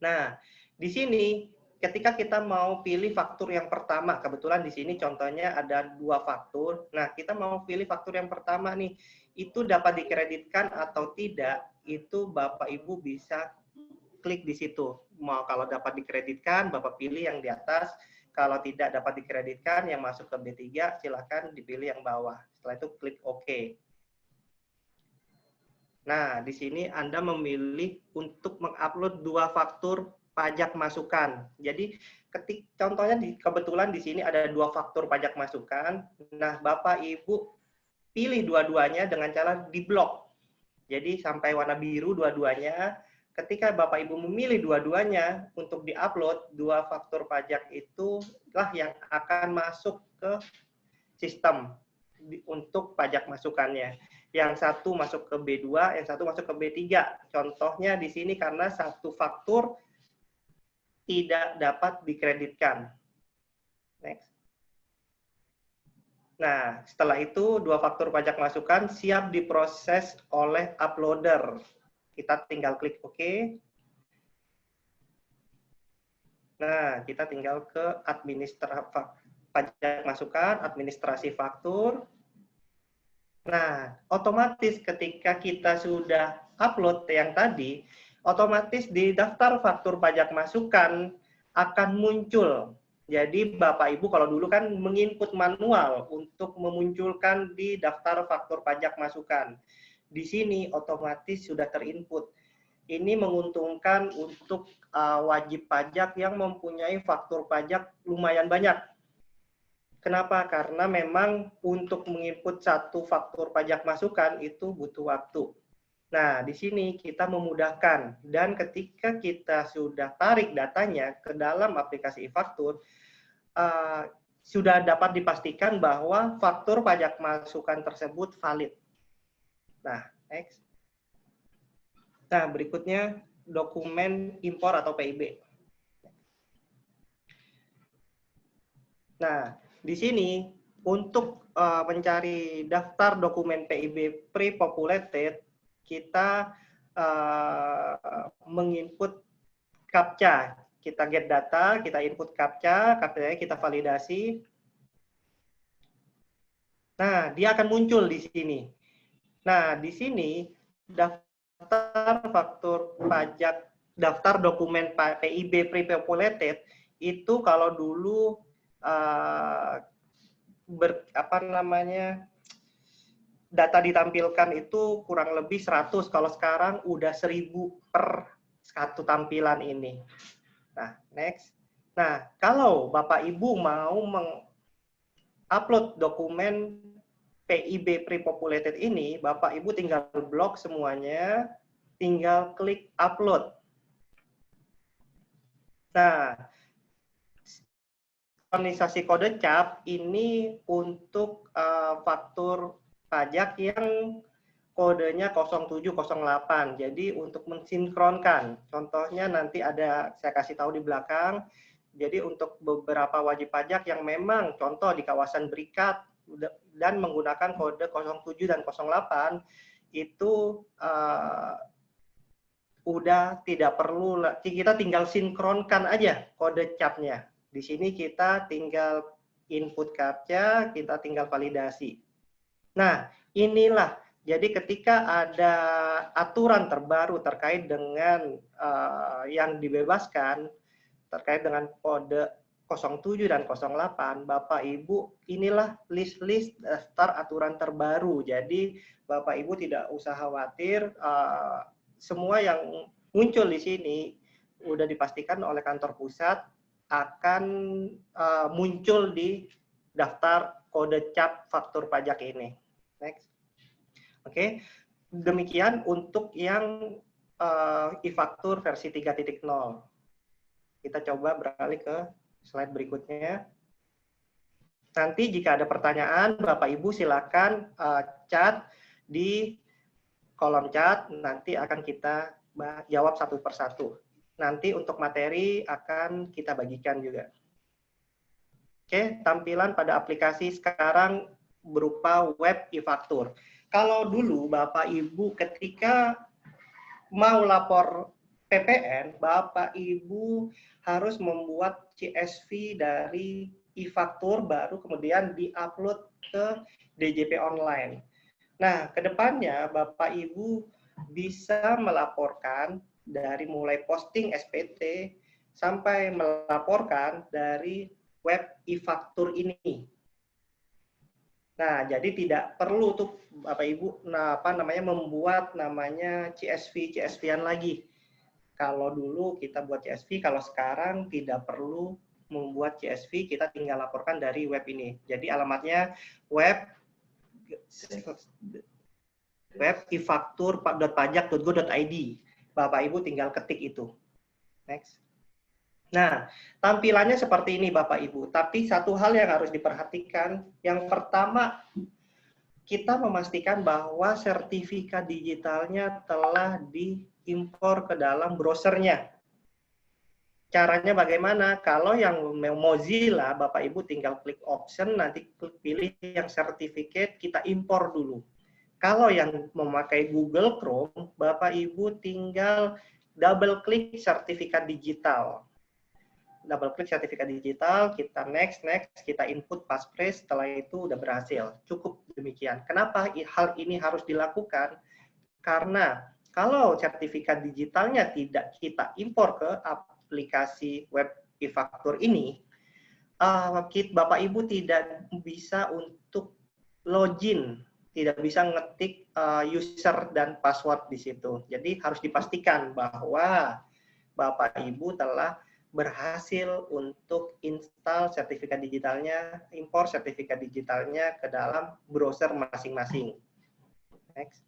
Nah, di sini ketika kita mau pilih faktur yang pertama, kebetulan di sini contohnya ada 2 faktur. Nah, kita mau pilih faktur yang pertama nih, itu dapat dikreditkan atau tidak, itu Bapak Ibu bisa klik di situ. Mau kalau dapat dikreditkan, Bapak pilih yang di atas. Kalau tidak dapat dikreditkan, yang masuk ke B3, silakan dipilih yang bawah. Setelah itu klik OK. Nah, di sini Anda memilih untuk mengupload 2 faktur pajak masukan. Jadi contohnya kebetulan di sini ada 2 faktur pajak masukan. Nah, Bapak Ibu pilih dua-duanya dengan cara diblok. Jadi sampai warna biru dua-duanya. Ketika Bapak Ibu memilih dua-duanya untuk diupload, 2 faktur pajak itulah yang akan masuk ke sistem untuk pajak masukannya. Yang satu masuk ke B2, yang satu masuk ke B3. Contohnya di sini karena satu faktur tidak dapat dikreditkan. Next. Nah, setelah itu dua faktur pajak masukan siap diproses oleh uploader. Kita tinggal klik OK. Nah, kita tinggal ke pajak masukan, administrasi faktur. Nah, otomatis ketika kita sudah upload yang tadi, otomatis di daftar faktur pajak masukan akan muncul. Jadi Bapak Ibu kalau dulu kan menginput manual untuk memunculkan di daftar faktur pajak masukan. Di sini otomatis sudah terinput. Ini menguntungkan untuk wajib pajak yang mempunyai faktur pajak lumayan banyak. Kenapa? Karena memang untuk menginput satu faktur pajak masukan itu butuh waktu. Nah, di sini kita memudahkan, dan ketika kita sudah tarik datanya ke dalam aplikasi e-faktur, sudah dapat dipastikan bahwa faktur pajak masukan tersebut valid. Nah, next. Nah, berikutnya dokumen impor atau PIB. Nah, di sini untuk mencari daftar dokumen PIB pre-populated, kita menginput CAPTCHA. Kita get data, kita input CAPTCHA, CAPTCHA-nya kita validasi. Nah, dia akan muncul di sini. Nah, di sini daftar faktur pajak, daftar dokumen PIB pre-populated itu kalau dulu data ditampilkan itu kurang lebih 100, kalau sekarang udah 1000 per satu tampilan ini. Nah, next. Nah, kalau Bapak Ibu mau mengupload dokumen PIB pre-populated ini, Bapak Ibu tinggal blok semuanya, tinggal klik upload. Nah, sinkronisasi kode CAP ini untuk faktur pajak yang kodenya 0708. Jadi untuk mensinkronkan, contohnya nanti ada saya kasih tahu di belakang. Jadi untuk beberapa wajib pajak yang memang contoh di kawasan berikat dan menggunakan kode 07 dan 08 itu udah tidak perlu, kita tinggal sinkronkan aja kode CAP-nya. Di sini kita tinggal input CAPTCHA, kita tinggal validasi. Nah, inilah, jadi ketika ada aturan terbaru terkait dengan yang dibebaskan, terkait dengan kode 07 dan 08, Bapak Ibu, inilah list-list daftar aturan terbaru. Jadi, Bapak Ibu tidak usah khawatir, semua yang muncul di sini udah dipastikan oleh kantor pusat akan muncul di daftar kode CAP faktur pajak ini. Next. Oke, demikian untuk yang e-faktur versi 3.0. Kita coba beralih ke slide berikutnya. Nanti jika ada pertanyaan, Bapak Ibu silakan chat di kolom chat, nanti akan kita jawab satu persatu. Nanti untuk materi akan kita bagikan juga. Oke, tampilan pada aplikasi sekarang berupa web e-faktur. Kalau dulu Bapak Ibu ketika mau lapor PPN, Bapak Ibu harus membuat CSV dari e-faktur baru kemudian di-upload ke DJP online. Nah, kedepannya Bapak Ibu bisa melaporkan dari mulai posting SPT sampai melaporkan dari web e-faktur ini. Nah, jadi tidak perlu tuh Bapak Ibu membuat namanya CSV-an lagi. Kalau dulu kita buat CSV, kalau sekarang tidak perlu membuat CSV, kita tinggal laporkan dari web ini. Jadi alamatnya web e-faktur.pajak.go.id. Bapak Ibu tinggal ketik itu. Next. Nah, tampilannya seperti ini Bapak Ibu. Tapi satu hal yang harus diperhatikan, yang pertama kita memastikan bahwa sertifikat digitalnya telah diimpor ke dalam browsernya. caranya bagaimana? Kalau yang Mozilla, Bapak Ibu tinggal klik option, nanti pilih yang certificate, kita impor dulu. Kalau yang memakai Google Chrome, Bapak Ibu tinggal double klik sertifikat digital. Double klik sertifikat digital, kita next, kita input passphrase, setelah itu udah berhasil. Cukup demikian. Kenapa hal ini harus dilakukan? Karena kalau sertifikat digitalnya tidak kita impor ke aplikasi web e-faktur ini, Bapak Ibu tidak bisa untuk login, tidak bisa ngetik user dan password di situ. Jadi harus dipastikan bahwa Bapak Ibu telah berhasil untuk install sertifikat digitalnya, impor sertifikat digitalnya ke dalam browser masing-masing. Next.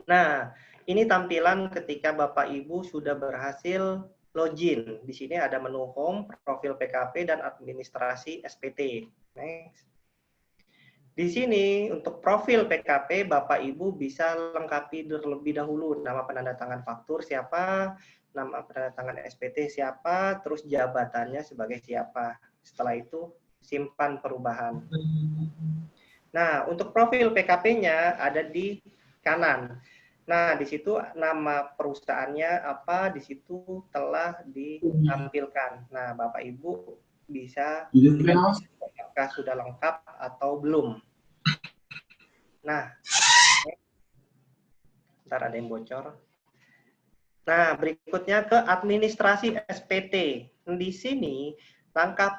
Nah, ini tampilan ketika Bapak Ibu sudah berhasil login. Di sini ada menu home, profil PKP, dan administrasi SPT. Next. Di sini untuk profil PKP, Bapak Ibu bisa lengkapi terlebih dahulu nama penandatangan faktur siapa, nama penandatangan SPT siapa, terus jabatannya sebagai siapa. Setelah itu simpan perubahan. Nah, untuk profil PKP-nya ada di kanan. Nah, di situ nama perusahaannya apa, di situ telah ditampilkan. Nah, Bapak Ibu bisa apakah sudah lengkap atau belum. Nah, ntar ada yang bocor. Nah, berikutnya ke administrasi SPT. Di sini lengkap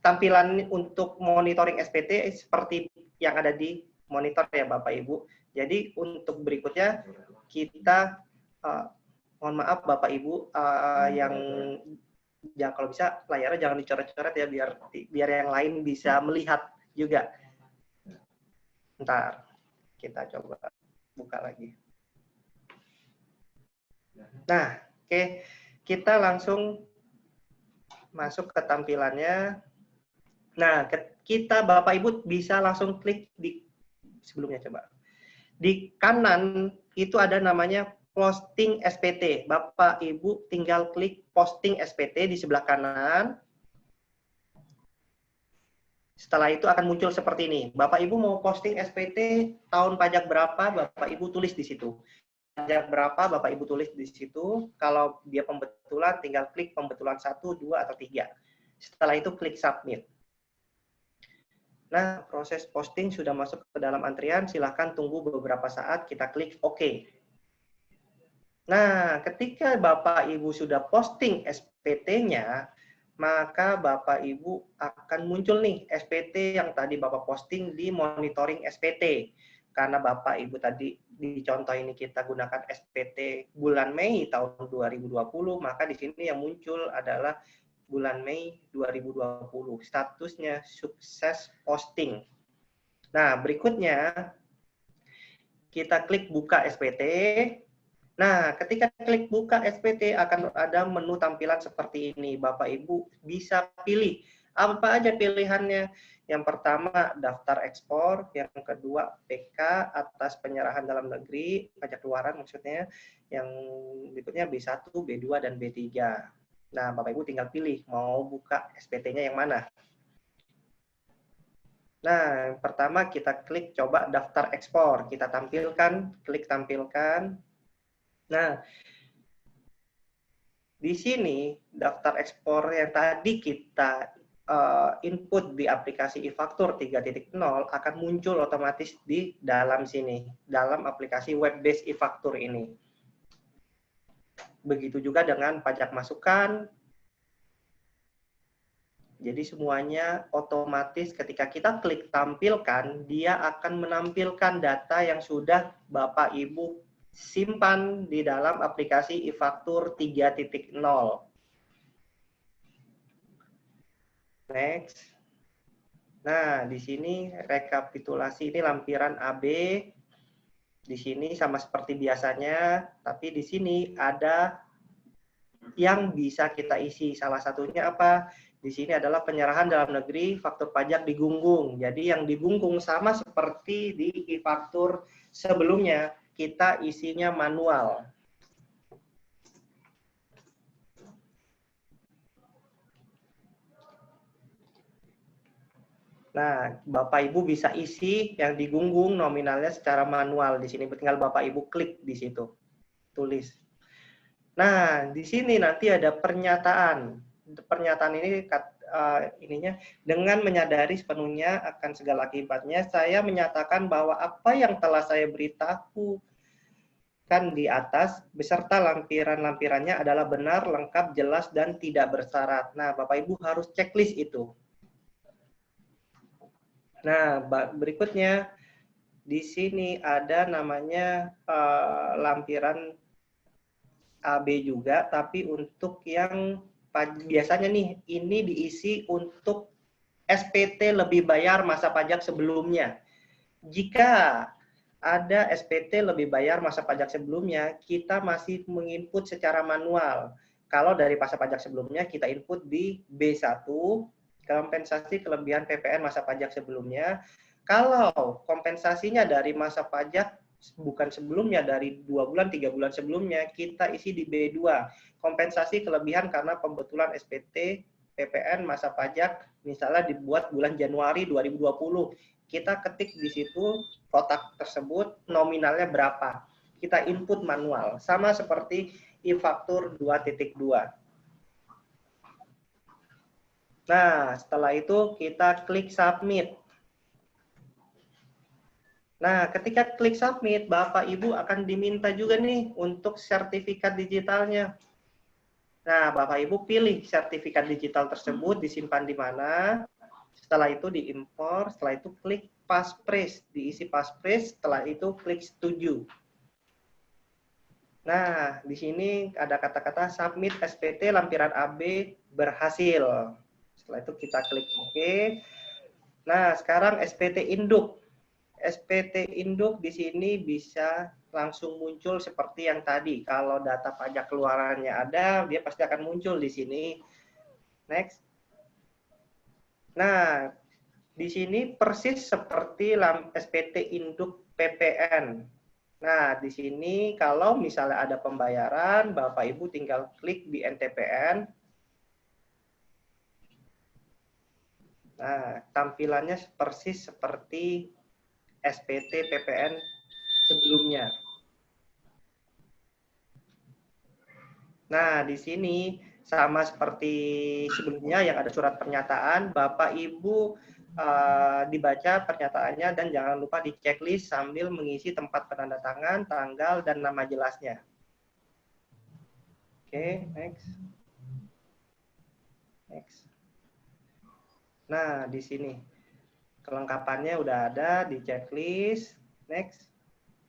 tampilan untuk monitoring SPT seperti yang ada di monitor ya Bapak Ibu. Jadi untuk berikutnya kita mohon maaf Bapak Ibu yang kalau bisa layarnya jangan dicoret-coret ya biar yang lain bisa melihat juga. Ntar kita coba buka lagi. Nah, oke, kita langsung masuk ke tampilannya. Nah, kita Bapak Ibu bisa langsung klik di sebelumnya coba. Di kanan itu ada namanya posting SPT. Bapak Ibu tinggal klik posting SPT di sebelah kanan. Setelah itu akan muncul seperti ini. Bapak Ibu mau posting SPT tahun pajak berapa, Bapak Ibu tulis di situ. Pajak berapa, Bapak Ibu tulis di situ. Kalau dia pembetulan, tinggal klik pembetulan 1, 2, atau 3. Setelah itu klik submit. Nah, proses posting sudah masuk ke dalam antrian. Silahkan tunggu beberapa saat, kita klik OK. Nah, ketika Bapak Ibu sudah posting SPT-nya, maka Bapak Ibu akan muncul nih SPT yang tadi Bapak posting di monitoring SPT. Karena Bapak Ibu tadi di contoh ini kita gunakan SPT bulan Mei tahun 2020, maka di sini yang muncul adalah bulan Mei 2020. Statusnya sukses posting. Nah, berikutnya kita klik buka SPT. Nah, ketika klik buka SPT akan ada menu tampilan seperti ini. Bapak Ibu bisa pilih apa aja pilihannya. Yang pertama daftar ekspor, yang kedua PK atas penyerahan dalam negeri, pajak keluaran maksudnya. Yang berikutnya B1, B2 dan B3. Nah, Bapak Ibu tinggal pilih mau buka SPT-nya yang mana. Nah, yang pertama kita klik coba daftar ekspor. Kita tampilkan, klik tampilkan. Nah, di sini daftar ekspor yang tadi kita input di aplikasi e-faktur 3.0 akan muncul otomatis di dalam sini, dalam aplikasi web-based e-faktur ini. Begitu juga dengan pajak masukan. Jadi semuanya otomatis ketika kita klik tampilkan, dia akan menampilkan data yang sudah Bapak Ibu simpan di dalam aplikasi e-faktur 3.0. Next. Nah, di sini rekapitulasi ini lampiran AB. Di sini sama seperti biasanya, tapi di sini ada yang bisa kita isi. Salah satunya apa? Di sini adalah penyerahan dalam negeri faktur pajak di Gunggung. Jadi yang di Gunggung sama seperti di e-faktur sebelumnya. Kita isinya manual. Nah, Bapak Ibu bisa isi yang digunggung nominalnya secara manual di sini. Tinggal Bapak Ibu klik di situ, tulis. Nah, di sini nanti ada pernyataan. Pernyataan ini ininya dengan menyadari sepenuhnya akan segala akibatnya, saya menyatakan bahwa apa yang telah saya beritahu kan di atas beserta lampiran-lampirannya adalah benar, lengkap, jelas, dan tidak bersyarat. Nah, Bapak Ibu harus checklist itu. Nah, berikutnya di sini ada namanya lampiran AB juga, tapi untuk yang biasanya nih, ini diisi untuk SPT lebih bayar masa pajak sebelumnya. Jika ada SPT lebih bayar masa pajak sebelumnya, kita masih menginput secara manual. Kalau dari masa pajak sebelumnya, kita input di B1, kompensasi kelebihan PPN masa pajak sebelumnya. Kalau kompensasinya dari masa pajak bukan sebelumnya, dari 2 bulan, 3 bulan sebelumnya, kita isi di B2, kompensasi kelebihan karena pembetulan SPT PPN masa pajak misalnya dibuat bulan Januari 2020. Kita ketik di situ kotak tersebut nominalnya berapa. Kita input manual, sama seperti e-faktur 2.2. Nah, setelah itu kita klik submit. Nah, ketika klik submit, Bapak Ibu akan diminta juga nih untuk sertifikat digitalnya. Nah, Bapak Ibu pilih sertifikat digital tersebut disimpan di mana. Setelah itu diimpor, setelah itu klik passphrase, diisi passphrase, setelah itu klik setuju. Nah, di sini ada kata-kata submit SPT lampiran AB berhasil. Setelah itu kita klik OK. Nah, sekarang SPT induk. SPT induk di sini bisa langsung muncul seperti yang tadi. Kalau data pajak keluarannya ada, dia pasti akan muncul di sini. Next. Nah, di sini persis seperti SPT induk PPN. Nah, di sini kalau misalnya ada pembayaran, Bapak Ibu tinggal klik di NTPN. Nah, tampilannya persis seperti SPT PPN sebelumnya. Nah, di sini sama seperti sebelumnya yang ada surat pernyataan, Bapak Ibu dibaca pernyataannya dan jangan lupa di checklist sambil mengisi tempat penandatangan, tanggal, dan nama jelasnya. Oke, next. Next. Nah, di sini kelengkapannya udah ada di checklist. Next.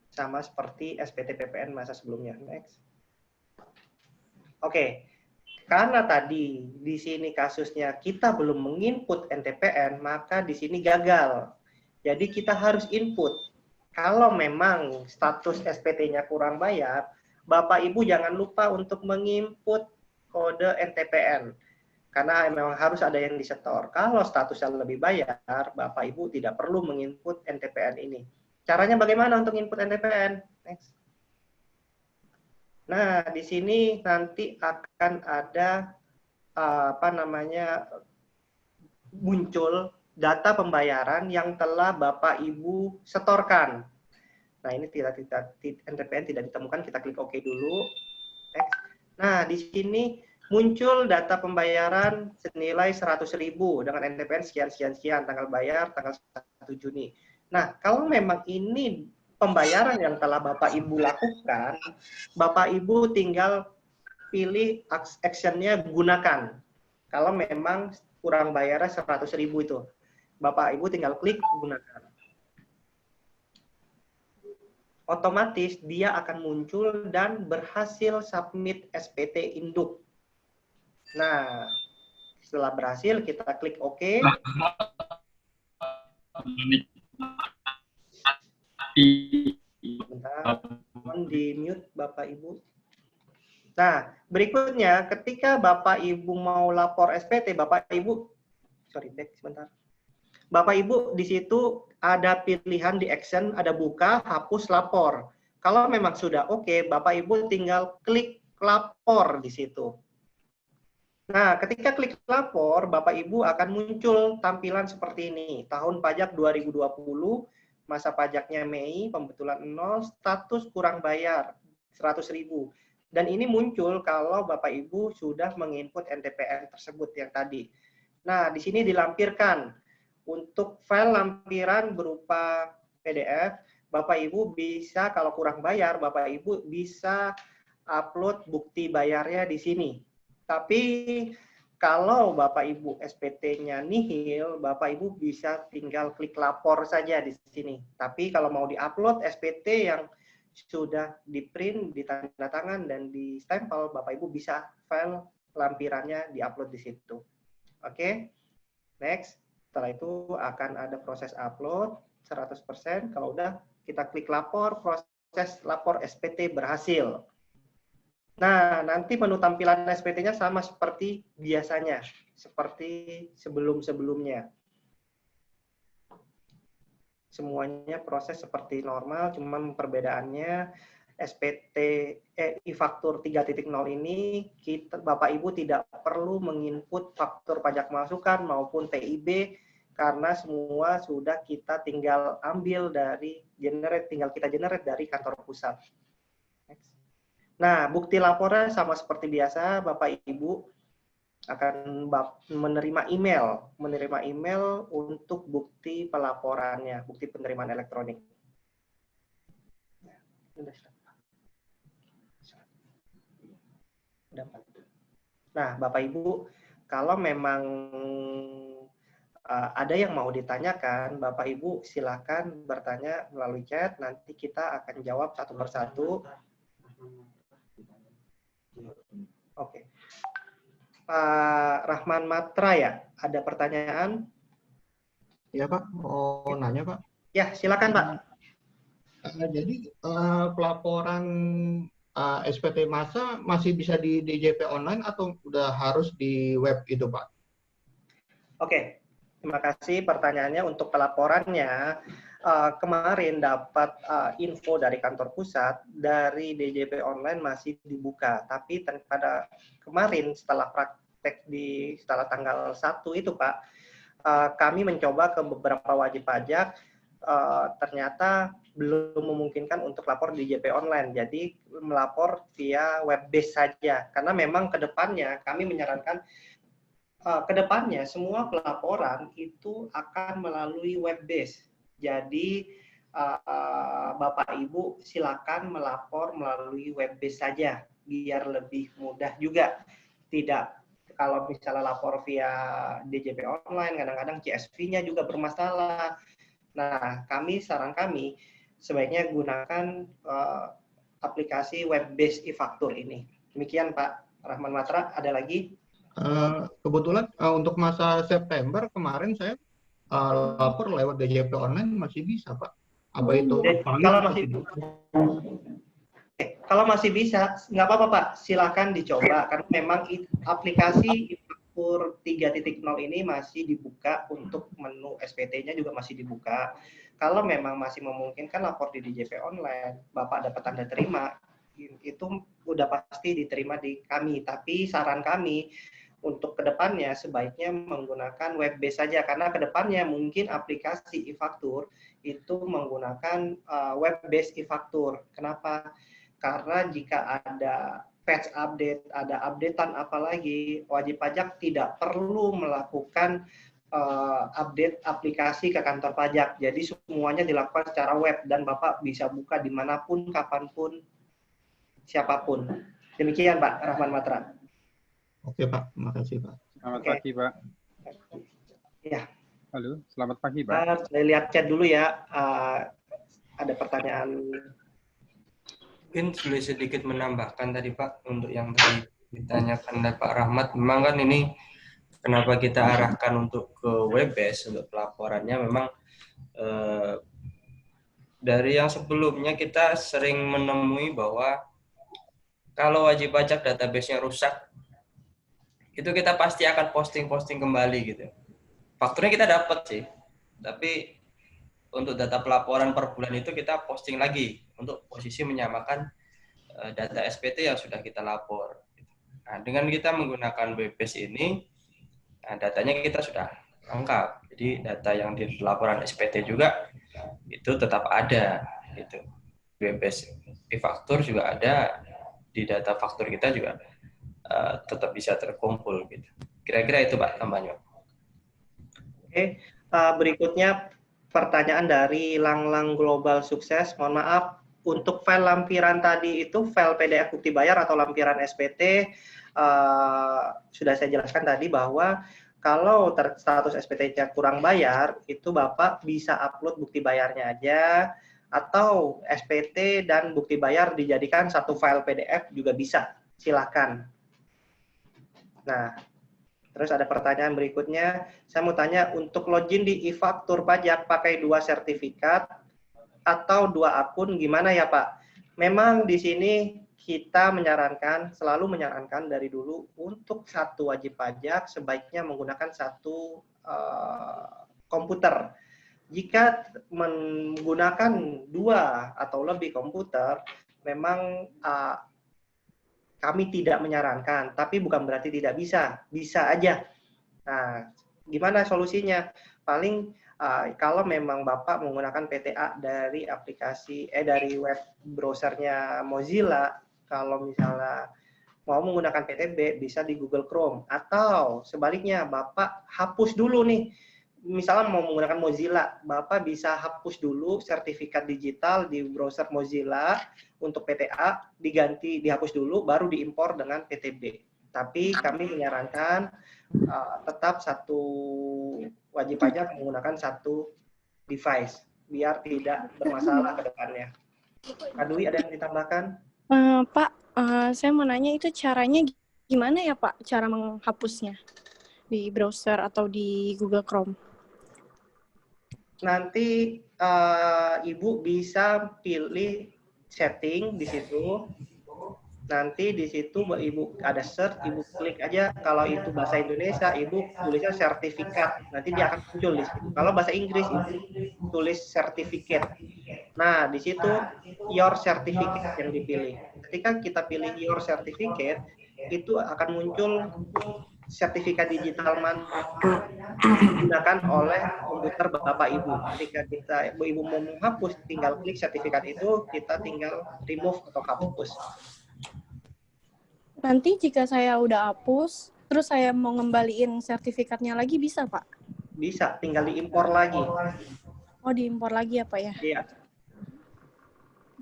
Sama seperti SPT PPN masa sebelumnya. Next. Oke. Karena tadi di sini kasusnya kita belum menginput NTPN, maka di sini gagal. Jadi kita harus input. Kalau memang status SPT-nya kurang bayar, Bapak Ibu jangan lupa untuk menginput kode NTPN. Karena memang harus ada yang disetor. Kalau statusnya lebih bayar, Bapak Ibu tidak perlu menginput NTPN ini. Caranya bagaimana untuk input NTPN? Next. Nah, di sini nanti akan ada muncul data pembayaran yang telah Bapak Ibu setorkan. Nah, ini NTPN tidak ditemukan, kita klik OK dulu. Next. Nah, di sini muncul data pembayaran senilai 100.000 dengan NTPN sekian, tanggal bayar tanggal 1 Juni. Nah, kalau memang ini pembayaran yang telah Bapak Ibu lakukan, Bapak Ibu tinggal pilih actionnya gunakan. Kalau memang kurang bayarnya 100.000 itu, Bapak Ibu tinggal klik gunakan. Otomatis dia akan muncul dan berhasil submit SPT induk. Nah, setelah berhasil kita klik OK. Bentar, mohon di mute Bapak Ibu. Nah, berikutnya ketika Bapak Ibu mau lapor SPT, Bapak Ibu, sebentar. Bapak Ibu di situ ada pilihan di action, ada buka, hapus, lapor. Kalau memang sudah oke, Bapak Ibu tinggal klik lapor di situ. Nah, ketika klik lapor, Bapak Ibu akan muncul tampilan seperti ini. Tahun pajak 2020, masa pajaknya Mei, pembetulan 0, status kurang bayar 100.000. Dan ini muncul kalau Bapak Ibu sudah menginput NTPN tersebut yang tadi. Nah, di sini dilampirkan untuk file lampiran berupa PDF, Bapak Ibu bisa kalau kurang bayar, Bapak Ibu bisa upload bukti bayarnya di sini. Tapi kalau Bapak Ibu SPT-nya nihil, Bapak Ibu bisa tinggal klik lapor saja di sini. Tapi kalau mau diupload SPT yang sudah di-print, ditanda tangan, dan di-stempel, Bapak Ibu bisa file lampirannya diupload di situ. Oke, next. Setelah itu akan ada proses upload 100%. Kalau udah, kita klik lapor, proses lapor SPT berhasil. Nah, nanti menu tampilan SPT-nya sama seperti biasanya, seperti sebelum-sebelumnya. Semuanya proses seperti normal, cuman perbedaannya SPT e-faktur 3.0 ini Bapak Ibu tidak perlu menginput faktur pajak masukan maupun PIB karena semua sudah kita tinggal ambil dari tinggal kita generate dari kantor pusat. Nah, bukti laporan sama seperti biasa, Bapak Ibu akan menerima email untuk bukti pelaporannya, bukti penerimaan elektronik. Nah, Bapak Ibu, kalau memang ada yang mau ditanyakan, Bapak Ibu silakan bertanya melalui chat, nanti kita akan jawab satu persatu. Oke. Pak Rahman Matra ya, ada pertanyaan? Ya Pak, mau nanya Pak. Ya, silakan Pak. Jadi pelaporan SPT masa masih bisa di DJP online atau udah harus di web itu Pak? Oke, terima kasih pertanyaannya. Untuk pelaporannya, kemarin dapat info dari kantor pusat, dari DJP online masih dibuka. Tapi pada kemarin setelah praktek setelah tanggal 1 itu Pak, kami mencoba ke beberapa wajib pajak, ternyata belum memungkinkan untuk lapor di DJP online. Jadi melapor via web base saja. Karena memang ke depannya kami menyarankan kedepannya semua pelaporan itu akan melalui web base. Jadi Bapak Ibu silakan melapor melalui web base saja biar lebih mudah juga. Tidak kalau misalnya lapor via DJP online kadang-kadang CSV-nya juga bermasalah. Nah, saran kami sebaiknya gunakan aplikasi web base e-faktur ini. Demikian Pak Rahman Matra, ada lagi? Kebetulan untuk masa September kemarin saya lapor lewat DJP online masih bisa Pak. Apa itu? Kalau masih bisa, nggak apa-apa Pak, silakan dicoba karena memang aplikasi e-faktur 3.0 ini masih dibuka untuk menu SPT-nya juga masih dibuka. Kalau memang masih memungkinkan lapor di DJP online, Bapak dapat tanda terima, itu udah pasti diterima di kami. Tapi saran kami untuk kedepannya sebaiknya menggunakan web base saja karena kedepannya mungkin aplikasi e-faktur itu menggunakan web base e-faktur. Kenapa? Karena jika ada patch update, ada updatean apalagi, wajib pajak tidak perlu melakukan update aplikasi ke kantor pajak. Jadi semuanya dilakukan secara web dan Bapak bisa buka dimanapun, kapanpun, siapapun. Demikian Pak Rahman Matra. Oke Pak, terima kasih Pak. Selamat pagi Pak. Ya. Halo, selamat pagi Pak. Saya lihat chat dulu ya. Ada pertanyaan. Mungkin boleh sedikit menambahkan tadi Pak, untuk yang tadi ditanyakan oleh Pak Rahmat. Memang kan ini kenapa kita arahkan untuk ke web base untuk pelaporannya, memang dari yang sebelumnya kita sering menemui bahwa kalau wajib pajak database-nya rusak, itu kita pasti akan posting kembali gitu. Fakturnya kita dapat sih, tapi untuk data pelaporan per bulan itu kita posting lagi untuk posisi menyamakan data SPT yang sudah kita lapor. Nah, dengan kita menggunakan BPS ini, nah, datanya kita sudah lengkap. Jadi data yang di laporan SPT juga itu tetap ada. Gitu. BPS e-faktur juga ada, di data faktur kita juga tetap bisa terkumpul. Gitu. Kira-kira itu Pak tambahnya. Oke, berikutnya pertanyaan dari Langlang Global Sukses. Mohon maaf, untuk file lampiran tadi itu file PDF bukti bayar atau lampiran SPT, sudah saya jelaskan tadi bahwa kalau status SPT-nya kurang bayar, itu Bapak bisa upload bukti bayarnya aja, atau SPT dan bukti bayar dijadikan satu file PDF juga bisa. Silakan. Nah, terus ada pertanyaan berikutnya, saya mau tanya, untuk login di e-faktur pajak pakai 2 sertifikat atau 2 akun gimana ya Pak? Memang di sini kita selalu menyarankan dari dulu untuk satu wajib pajak sebaiknya menggunakan satu komputer. Jika menggunakan 2 atau lebih komputer, memang kami tidak menyarankan, tapi bukan berarti tidak bisa, bisa aja. Nah, gimana solusinya? Paling kalau memang Bapak menggunakan PTA dari dari web browsernya Mozilla, kalau misalnya mau menggunakan PTB bisa di Google Chrome, atau sebaliknya Bapak hapus dulu nih. Misalnya mau menggunakan Mozilla, Bapak bisa hapus dulu sertifikat digital di browser Mozilla untuk PTA, dihapus dulu, baru diimpor dengan PTB. Tapi kami menyarankan tetap satu wajib pajak menggunakan satu device, biar tidak bermasalah ke depannya. Kak Dwi, ada yang ditambahkan? Pak, saya mau nanya itu caranya gimana ya Pak, cara menghapusnya di browser atau di Google Chrome? Nanti Ibu bisa pilih setting di situ. Nanti di situ Ibu ada search, Ibu klik aja. Kalau itu bahasa Indonesia, Ibu tulisnya sertifikat. Nanti dia akan muncul di situ. Kalau bahasa Inggris, Ibu tulis certificate. Nah, di situ your certificate yang dipilih. Ketika kita pilih your certificate, itu akan muncul sertifikat digital mana digunakan oleh komputer Bapak Ibu. Ketika Ibu mau menghapus, tinggal klik sertifikat itu, kita tinggal remove atau hapus. Nanti jika saya udah hapus, terus saya mau ngembaliin sertifikatnya lagi bisa Pak? Bisa, tinggal diimpor lagi. Oh, diimpor lagi ya Pak ya? Iya.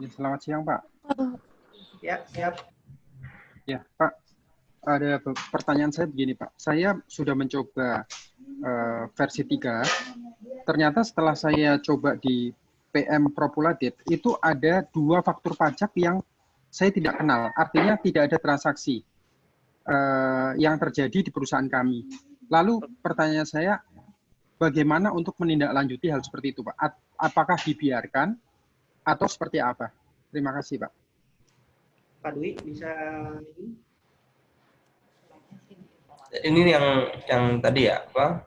Ya, selamat siang Pak. Ya, siap. Ya Pak, ada pertanyaan saya begini Pak. Saya sudah mencoba versi 3. Ternyata setelah saya coba di PM Propulated, itu ada 2 faktur pajak yang saya tidak kenal. Artinya tidak ada transaksi yang terjadi di perusahaan kami. Lalu pertanyaan saya, bagaimana untuk menindaklanjuti hal seperti itu Pak? Apakah dibiarkan atau seperti apa? Terima kasih Pak. Pak Dwi, bisa ini yang tadi ya, apa?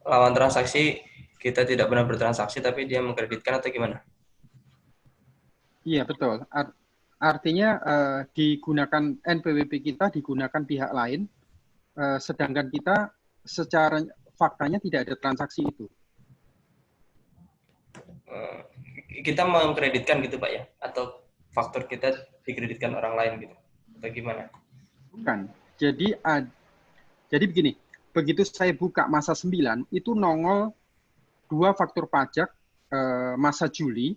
Lawan transaksi kita tidak benar bertransaksi tapi dia mengkreditkan atau gimana? Iya betul. Artinya digunakan NPWP kita digunakan pihak lain, sedangkan kita secara faktanya tidak ada transaksi itu. Kita mengkreditkan gitu Pak ya? Atau faktur kita dikreditkan orang lain gitu? Atau gimana? Bukan. Jadi begini, begitu saya buka masa 9, itu nongol 2 faktur pajak masa Juli.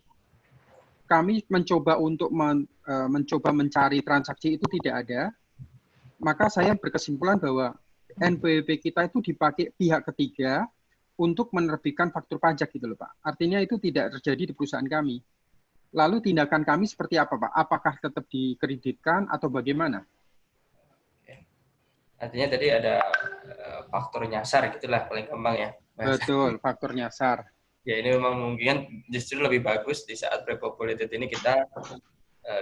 Kami mencoba untuk mencoba mencari transaksi itu tidak ada. Maka saya berkesimpulan bahwa NPWP kita itu dipakai pihak ketiga untuk menerbitkan faktur pajak gitu loh Pak. Artinya itu tidak terjadi di perusahaan kami. Lalu tindakan kami seperti apa Pak? Apakah tetap dikreditkan atau bagaimana? Artinya tadi ada faktor nyasar gitulah paling gampang ya. Betul, faktor nyasar. Ya ini memang mungkin justru lebih bagus di saat pre-populated ini kita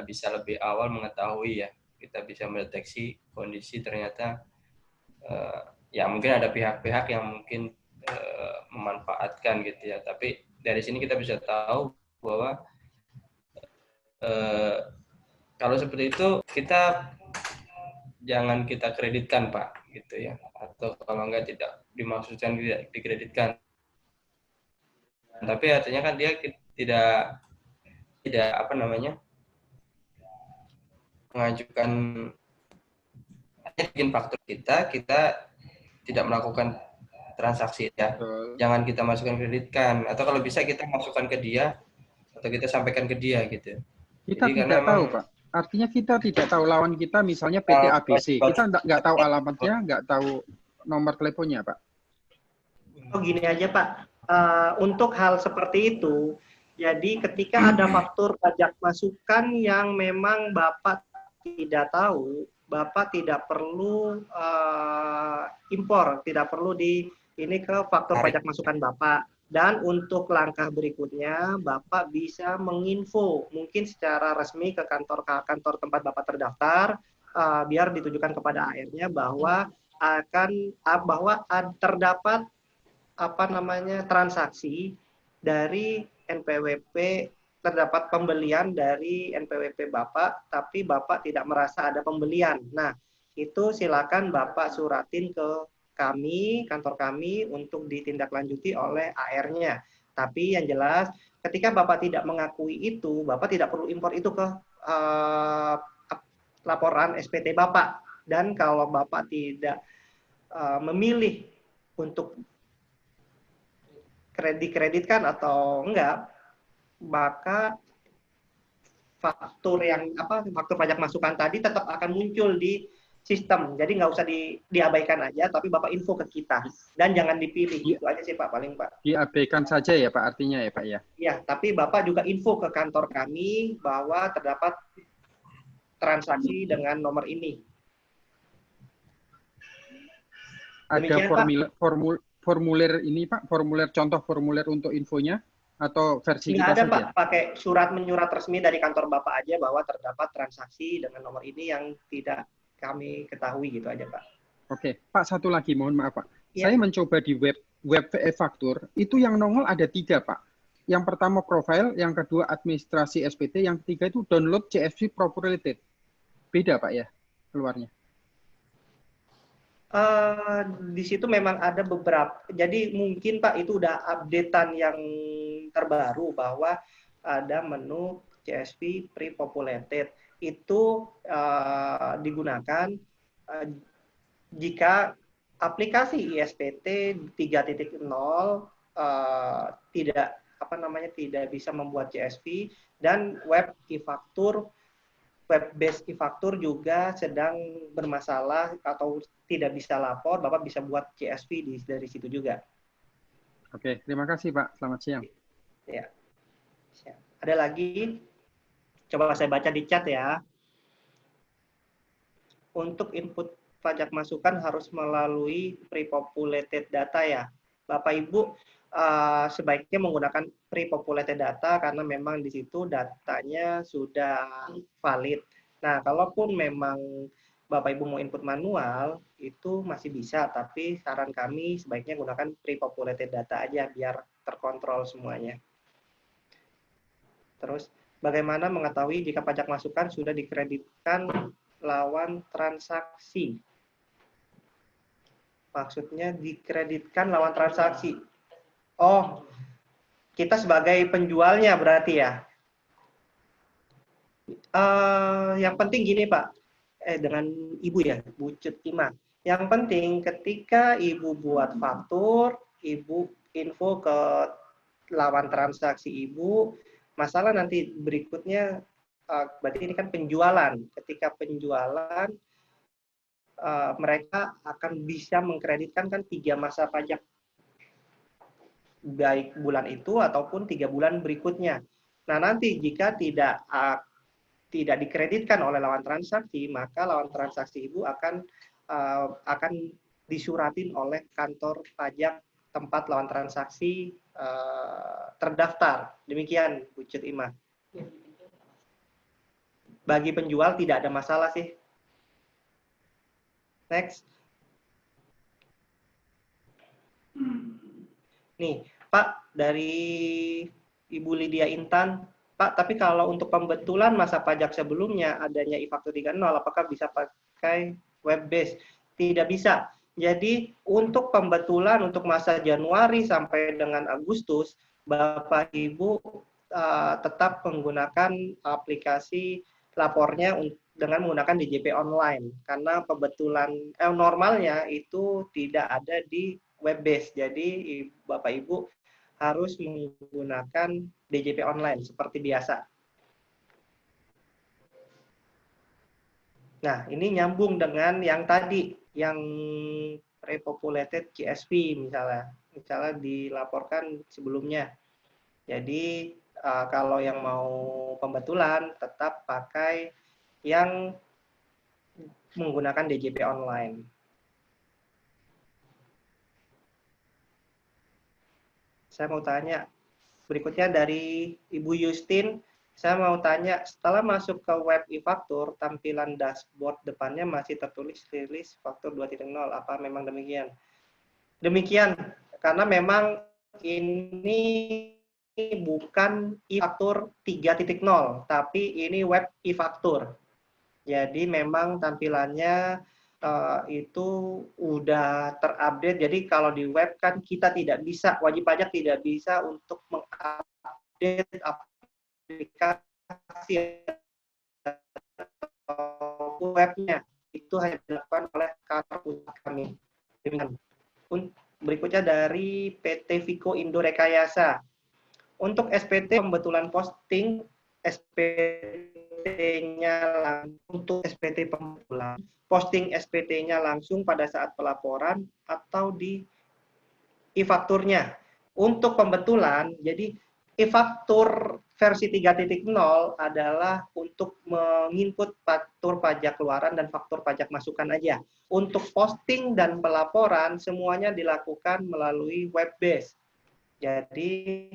bisa lebih awal mengetahui ya. Kita bisa mendeteksi kondisi ternyata ya mungkin ada pihak-pihak yang mungkin memanfaatkan gitu ya. Tapi dari sini kita bisa tahu bahwa kalau seperti itu kita jangan kita kreditkan Pak, gitu ya. Atau kalau enggak tidak dimaksudkan tidak dikreditkan. Tapi artinya kan dia tidak apa namanya mengajukan bikin faktur kita tidak melakukan transaksi ya. Betul. Jangan kita masukkan kreditkan atau kalau bisa kita masukkan ke dia atau kita sampaikan ke dia gitu. Kita Jadi tidak tahu, Pak. Artinya kita tidak tahu lawan kita, misalnya PT ABC. Kita nggak tahu alamatnya, nggak tahu nomor teleponnya, Pak. Oh gini aja Pak, untuk hal seperti itu, jadi ketika ada faktur pajak masukan yang memang Bapak tidak tahu, Bapak tidak perlu impor, tidak perlu ini ke faktur pajak masukan Bapak. Dan untuk langkah berikutnya, Bapak bisa menginfo mungkin secara resmi ke kantor tempat Bapak terdaftar, biar ditujukan kepada AR-nya bahwa terdapat transaksi dari NPWP, terdapat pembelian dari NPWP Bapak, tapi Bapak tidak merasa ada pembelian. Nah, itu silakan Bapak suratin ke kami, kantor kami, untuk ditindaklanjuti oleh AR-nya. Tapi yang jelas, ketika Bapak tidak mengakui itu, Bapak tidak perlu impor itu ke laporan SPT Bapak. Dan kalau Bapak tidak memilih untuk dikreditkan atau enggak, maka faktur pajak masukan tadi tetap akan muncul di sistem. Jadi nggak usah diabaikan aja, tapi Bapak info ke kita dan jangan dipilih. Itu aja sih Pak, paling Pak. Diabaikan saja ya Pak, artinya ya Pak ya. Iya, tapi Bapak juga info ke kantor kami bahwa terdapat transaksi dengan nomor ini. Ada formulir ini Pak, contoh formulir untuk infonya atau versi nggak kita ada saja? Pak, pakai menyurat resmi dari kantor Bapak aja bahwa terdapat transaksi dengan nomor ini yang tidak kami ketahui, gitu aja Pak. Oke, Pak, satu lagi, mohon maaf Pak. Ya. Saya mencoba di web e-faktur, itu yang nongol ada 3 Pak. Yang pertama profile, yang kedua administrasi SPT, yang ketiga itu download CSV proper-related. Beda Pak ya, keluarnya? Di situ memang ada beberapa, jadi mungkin Pak itu udah updatean yang terbaru bahwa ada menu CSV pre-populated. Itu digunakan jika aplikasi ISPT 3.0 tidak bisa membuat CSV, dan web-based e-faktur juga sedang bermasalah atau tidak bisa lapor, Bapak bisa buat CSV dari situ juga. Oke, terima kasih Pak. Selamat siang. Ya. Ada lagi? Coba saya baca di chat ya. Untuk input pajak masukan harus melalui pre-populated data ya. Bapak Ibu sebaiknya menggunakan pre-populated data karena memang di situ datanya sudah valid. Nah, kalaupun memang Bapak Ibu mau input manual, itu masih bisa, tapi saran kami sebaiknya gunakan pre-populated data aja biar terkontrol semuanya. Terus, bagaimana mengetahui jika pajak masukan sudah dikreditkan lawan transaksi? Maksudnya dikreditkan lawan transaksi. Oh, kita sebagai penjualnya berarti ya. Yang penting gini Pak, dengan Ibu ya, Bu Cut Ima. Yang penting ketika Ibu buat faktur, Ibu info ke lawan transaksi Ibu. Masalah nanti berikutnya, berarti ini kan penjualan. Ketika penjualan, mereka akan bisa mengkreditkan kan 3 masa pajak, baik bulan itu ataupun 3 bulan berikutnya. Nah, nanti jika tidak dikreditkan oleh lawan transaksi, maka lawan transaksi Ibu akan disuratin oleh kantor pajak tempat lawan transaksi terdaftar. Demikian, Bu Cut Ima. Bagi penjual tidak ada masalah sih. Next. Nih, Pak, dari Ibu Lydia Intan. Pak, tapi kalau untuk pembetulan masa pajak sebelumnya adanya e-faktur 3.0, apakah bisa pakai web base. Tidak bisa. Jadi untuk pembetulan untuk masa Januari sampai dengan Agustus, Bapak Ibu tetap menggunakan aplikasi lapornya dengan menggunakan DJP online karena pembetulan normalnya itu tidak ada di web base. Jadi Bapak Ibu harus menggunakan DJP online seperti biasa. Nah, ini nyambung dengan yang tadi, yang repopulated CSV misalnya dilaporkan sebelumnya. Jadi kalau yang mau pembetulan tetap pakai yang menggunakan DJP online. Saya mau tanya, berikutnya dari Ibu Justin, saya mau tanya, setelah masuk ke web e-faktur, tampilan dashboard depannya masih tertulis rilis faktur 2.0, apa memang demikian? Demikian, karena memang ini bukan e-faktur 3.0, tapi ini web e-faktur. Jadi memang tampilannya itu udah terupdate. Jadi kalau di web kan kita tidak bisa, wajib pajak tidak bisa untuk mengupdate aplikasi webnya. Itu hanya dilakukan oleh kantor pusat kami. Berikutnya dari PT Vico Indo Rekayasa. Untuk SPT pembetulan posting, SPT-nya untuk SPT pembetulan, posting SPT-nya langsung pada saat pelaporan atau di e-fakturnya. Untuk pembetulan, jadi e-faktur versi 3.0 adalah untuk menginput faktur pajak keluaran dan faktur pajak masukan aja. Untuk posting dan pelaporan, semuanya dilakukan melalui web base. Jadi,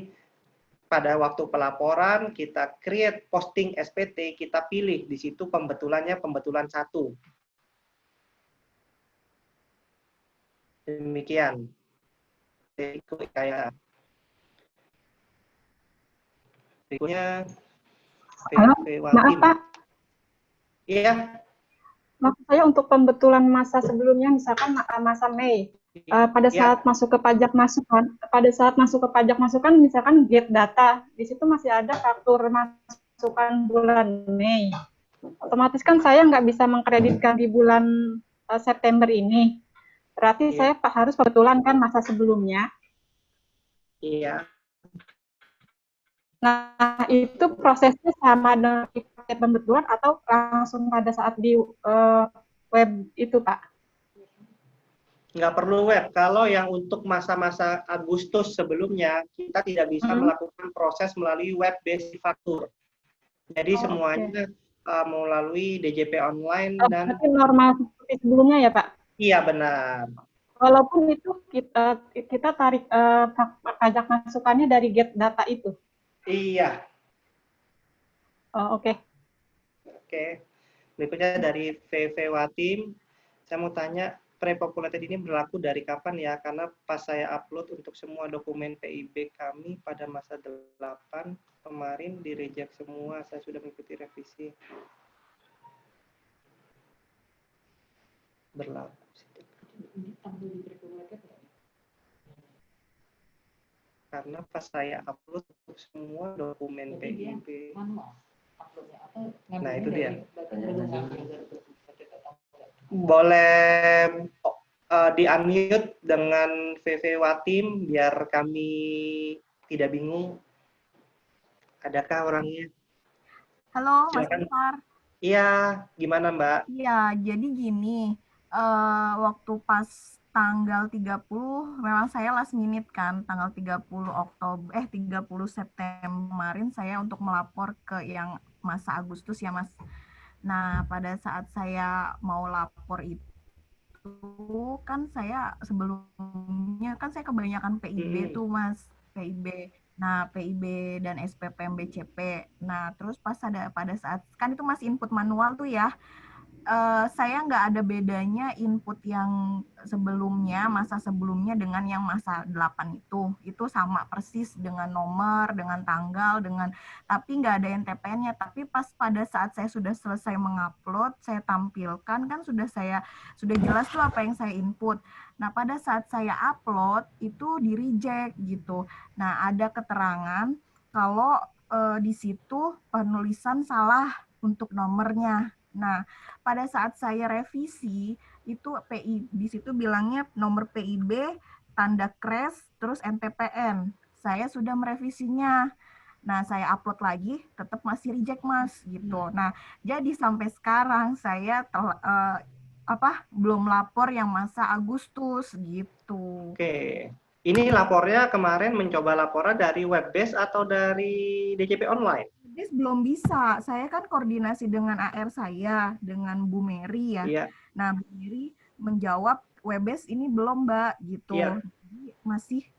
pada waktu pelaporan, kita create posting SPT, kita pilih di situ pembetulannya pembetulan 1. Demikian. Berikutnya, Maaf Pak, iya. maksud saya untuk pembetulan masa sebelumnya, misalkan masa Mei, pada saat masuk ke pajak masukan, misalkan get data, di situ masih ada faktur masukan bulan Mei. Otomatis kan saya nggak bisa mengkreditkan di bulan September ini. Berarti saya harus pembetulan kan masa sebelumnya. Iya. Nah, itu prosesnya sama dengan pembetulan atau langsung pada saat di web itu, Pak? Nggak perlu web. Kalau yang untuk masa-masa Agustus sebelumnya, kita tidak bisa melakukan proses melalui web based faktur. Jadi semuanya melalui DJP online dan berarti normal seperti sebelumnya ya, Pak? Iya, benar. Walaupun itu kita tarik pajak masukannya dari get data itu. Iya. Oh, oke. Oke. Berikutnya dari VV Watim, saya mau tanya, pre-populated ini berlaku dari kapan ya? Karena pas saya upload untuk semua dokumen PIB kami pada masa 8 kemarin di-reject semua, saya sudah mengikuti revisi. Berlaku. Karena pas saya upload untuk semua dokumen PIB. Nah, itu dia. Boleh di-unmute dengan VV Watim biar kami tidak bingung. Adakah orangnya? Halo, Mas Silakan. Ifar. Iya, gimana Mbak? Iya, jadi gini, waktu pas tanggal 30, memang saya last minute kan, tanggal 30 September kemarin saya untuk melapor ke yang masa Agustus ya Mas. Nah, pada saat saya mau lapor itu kan saya sebelumnya kan saya kebanyakan PIB tuh Mas, PIB. Nah, PIB dan SPPM BCP. Nah, terus pada saat kan itu masih input manual tuh ya. saya nggak ada bedanya input yang sebelumnya, masa sebelumnya dengan yang masa 8 itu. Itu sama persis dengan nomor, dengan tanggal, tapi nggak ada NTPN-nya. Tapi pas pada saat saya sudah selesai mengupload, saya tampilkan, kan sudah jelas tuh apa yang saya input. Nah, pada saat saya upload, itu di-reject gitu. Nah, ada keterangan kalau di situ penulisan salah untuk nomornya. Nah, pada saat saya revisi itu di situ bilangnya nomor PIB, tanda crash, terus NTPN. Saya sudah merevisinya. Nah, saya upload lagi, tetap masih reject, Mas, gitu. Nah, jadi sampai sekarang saya belum lapor yang masa Agustus gitu. Oke. Ini lapornya kemarin mencoba laporan dari web base atau dari DJP online? Belum bisa. Saya kan koordinasi dengan AR saya, dengan Bu Mary ya. Iya. Nah, Bu Mary menjawab Webes ini belum, Mbak, gitu. Iya. Jadi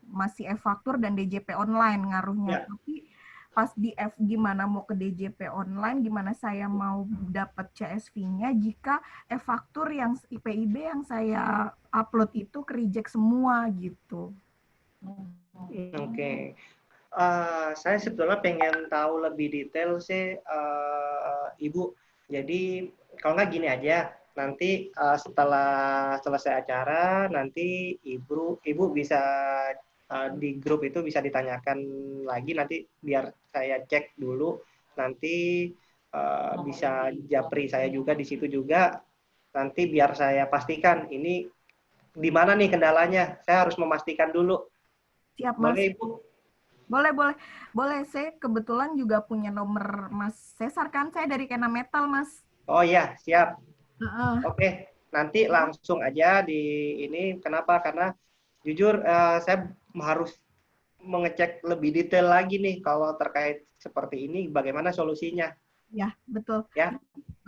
masih e-faktur dan DJP online ngaruhnya. Iya. Tapi pas gimana mau ke DJP online, gimana saya mau dapat CSV-nya jika e-faktur yang PIB yang saya upload itu ke-reject semua gitu. Oke. Saya sebetulnya pengen tahu lebih detail sih, Ibu. Jadi kalau nggak gini aja, nanti setelah selesai acara, nanti Ibu bisa di grup itu bisa ditanyakan lagi, nanti biar saya cek dulu, nanti bisa japri saya juga di situ juga, nanti biar saya pastikan ini di mana nih kendalanya. Saya harus memastikan dulu. Siap, Mas. Boleh, Ibu? Boleh. Saya kebetulan juga punya nomor Mas Cesar, kan saya dari Kena Metal, Mas. Oh iya, siap. Oke, nanti langsung aja di ini. Kenapa? Karena jujur saya harus mengecek lebih detail lagi nih kalau terkait seperti ini, bagaimana solusinya. Ya, betul. Ya.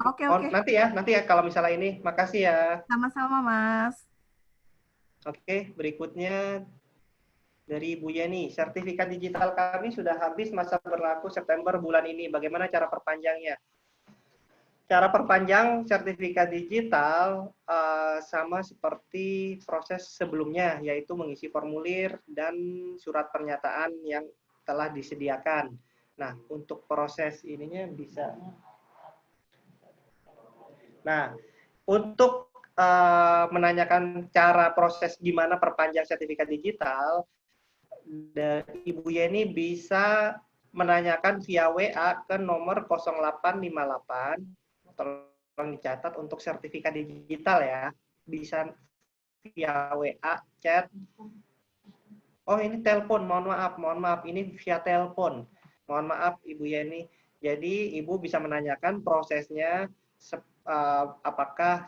Oke. Nanti ya kalau misalnya ini. Makasih ya. Sama-sama, Mas. Oke, berikutnya dari Bu Yeni. Sertifikat digital kami sudah habis masa berlaku September bulan ini. Bagaimana cara perpanjangnya? Cara perpanjang sertifikat digital sama seperti proses sebelumnya, yaitu mengisi formulir dan surat pernyataan yang telah disediakan. Nah, untuk proses ininya bisa. Nah, untuk menanyakan cara proses gimana perpanjang sertifikat digital, Ibu Yeni bisa menanyakan via WA ke nomor 0858, tolong dicatat untuk sertifikat digital ya, bisa via WA, chat. Oh ini telepon, mohon maaf, ini via telepon. Mohon maaf Ibu Yeni. Jadi Ibu bisa menanyakan prosesnya apakah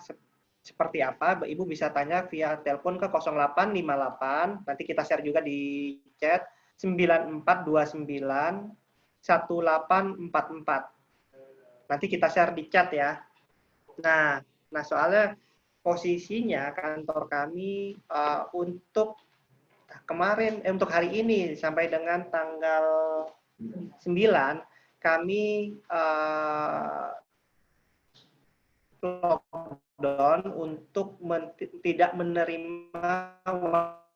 seperti apa, Ibu bisa tanya via telepon ke 0858, nanti kita share juga di chat, 9429 1844. Nanti kita share di chat ya. Nah soalnya posisinya kantor kami untuk kemarin, untuk hari ini sampai dengan tanggal 9, kami lockdown untuk tidak menerima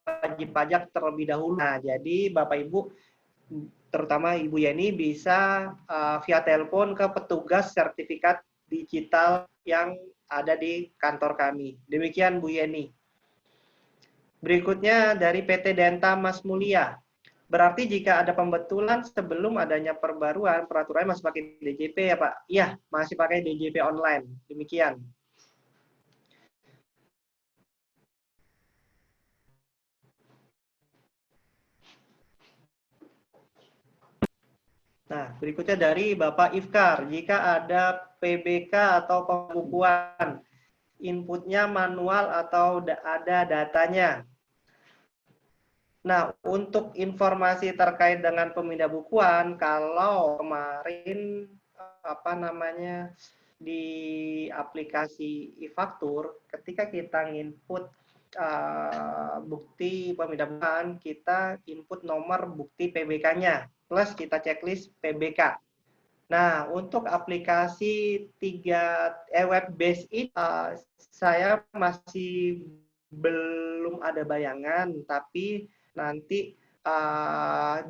wajib pajak terlebih dahulu. Nah, jadi Bapak Ibu, terutama Ibu Yeni, bisa via telepon ke petugas sertifikat digital yang ada di kantor kami. Demikian Bu Yeni. Berikutnya dari PT Denta Mas Mulia. Berarti jika ada pembetulan sebelum adanya perbaruan, peraturannya masih pakai DJP ya Pak? Iya, masih pakai DJP online. Demikian. Nah, berikutnya dari Bapak Ifkar. Jika ada PBK atau pembukuan, inputnya manual atau ada datanya. Nah, untuk informasi terkait dengan pemindah bukuan, kalau kemarin di aplikasi e-faktur, ketika kita input bukti pemindah bukuan, kita input nomor bukti PBK-nya, plus kita checklist PBK. Nah, untuk aplikasi web based ini saya masih belum ada bayangan, tapi nanti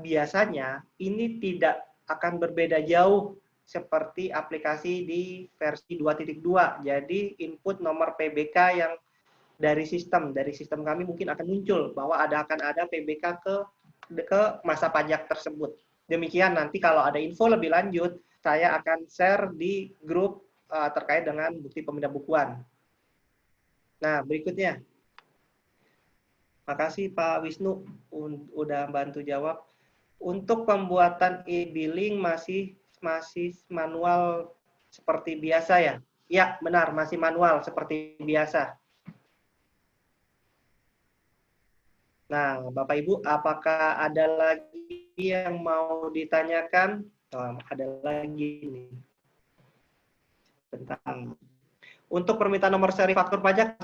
biasanya ini tidak akan berbeda jauh seperti aplikasi di versi 2.2. Jadi input nomor PBK yang dari sistem kami mungkin akan muncul bahwa akan ada PBK ke masa pajak tersebut. Demikian nanti kalau ada info lebih lanjut, saya akan share di grup terkait dengan bukti pemindahan. Nah, berikutnya. Makasih Pak Wisnu udah bantu jawab. Untuk pembuatan e-billing masih manual seperti biasa ya? Ya, benar, masih manual seperti biasa. Nah, Bapak Ibu, apakah ada lagi yang mau ditanyakan? Oh, ada lagi nih. Tentang untuk permintaan nomor seri faktur pajak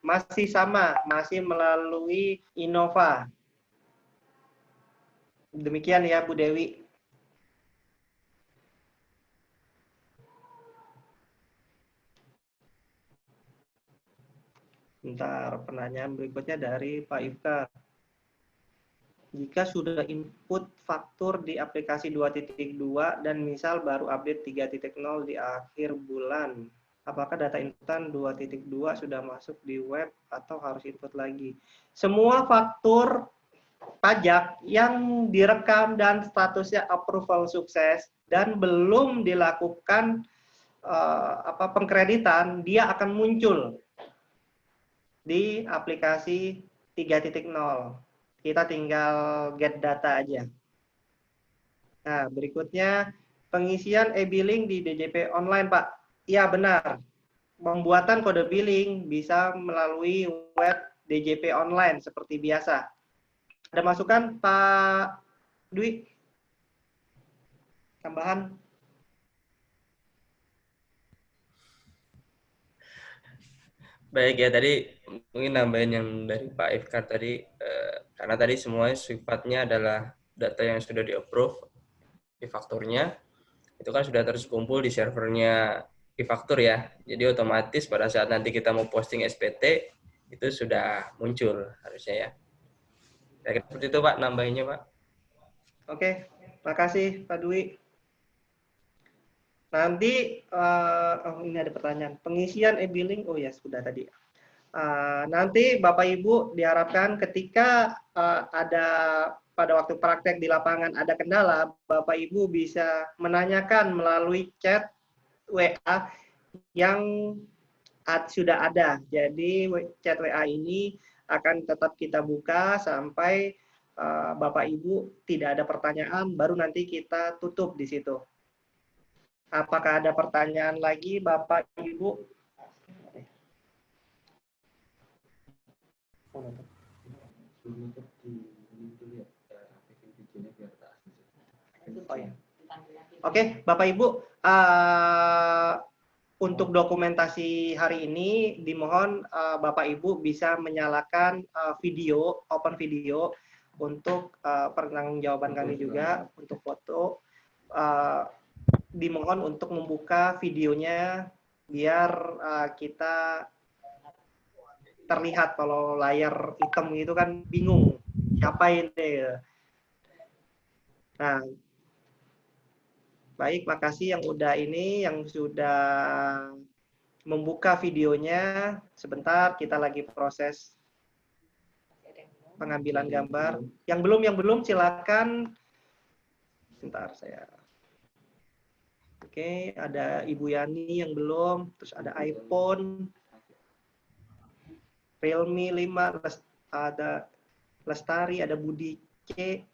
masih melalui Innova. Demikian ya Bu Dewi. Bentar, pertanyaan berikutnya dari Pak Ifka. Jika sudah input faktur di aplikasi 2.2 dan misal baru update 3.0 di akhir bulan, apakah data inputan 2.2 sudah masuk di web atau harus input lagi? Semua faktur pajak yang direkam dan statusnya approval sukses dan belum dilakukan pengkreditan, dia akan muncul di aplikasi 3.0. Kita tinggal get data aja. Nah, berikutnya pengisian e-billing di DJP online, Pak. Iya, benar. Pembuatan kode billing bisa melalui web DJP online seperti biasa. Ada masukan, Pak Dwi? Tambahan? Baik ya, tadi mungkin nambahin yang dari Pak Ifkar tadi, karena tadi semuanya sifatnya adalah data yang sudah di-approve di fakturnya, itu kan sudah terkumpul di servernya e-faktur ya. Jadi otomatis pada saat nanti kita mau posting SPT, itu sudah muncul harusnya ya. Kira-kira seperti itu Pak, nambahinnya Pak. Oke, makasih Pak Dwi. Nanti, ini ada pertanyaan. Pengisian e-billing, oh ya sudah tadi. Nanti Bapak Ibu diharapkan ketika ada pada waktu praktek di lapangan ada kendala, Bapak Ibu bisa menanyakan melalui chat WA yang sudah ada. Jadi chat WA ini akan tetap kita buka sampai Bapak Ibu tidak ada pertanyaan, baru nanti kita tutup di situ. Apakah ada pertanyaan lagi, Bapak Ibu? Oh, ya. Oke, Bapak Ibu, untuk dokumentasi hari ini dimohon Bapak Ibu bisa menyalakan video, open video untuk pertanggungjawaban kami juga untuk foto. Dimohon untuk membuka videonya biar kita terlihat. Kalau layar hitam itu kan bingung siapa ini. Nah, baik, makasih yang sudah membuka videonya. Sebentar, kita lagi proses pengambilan gambar. Yang belum silakan. Sebentar saya. Oke, ada Ibu Yani yang belum, terus ada iPhone, Realme 5, ada Lestari, ada Budi C,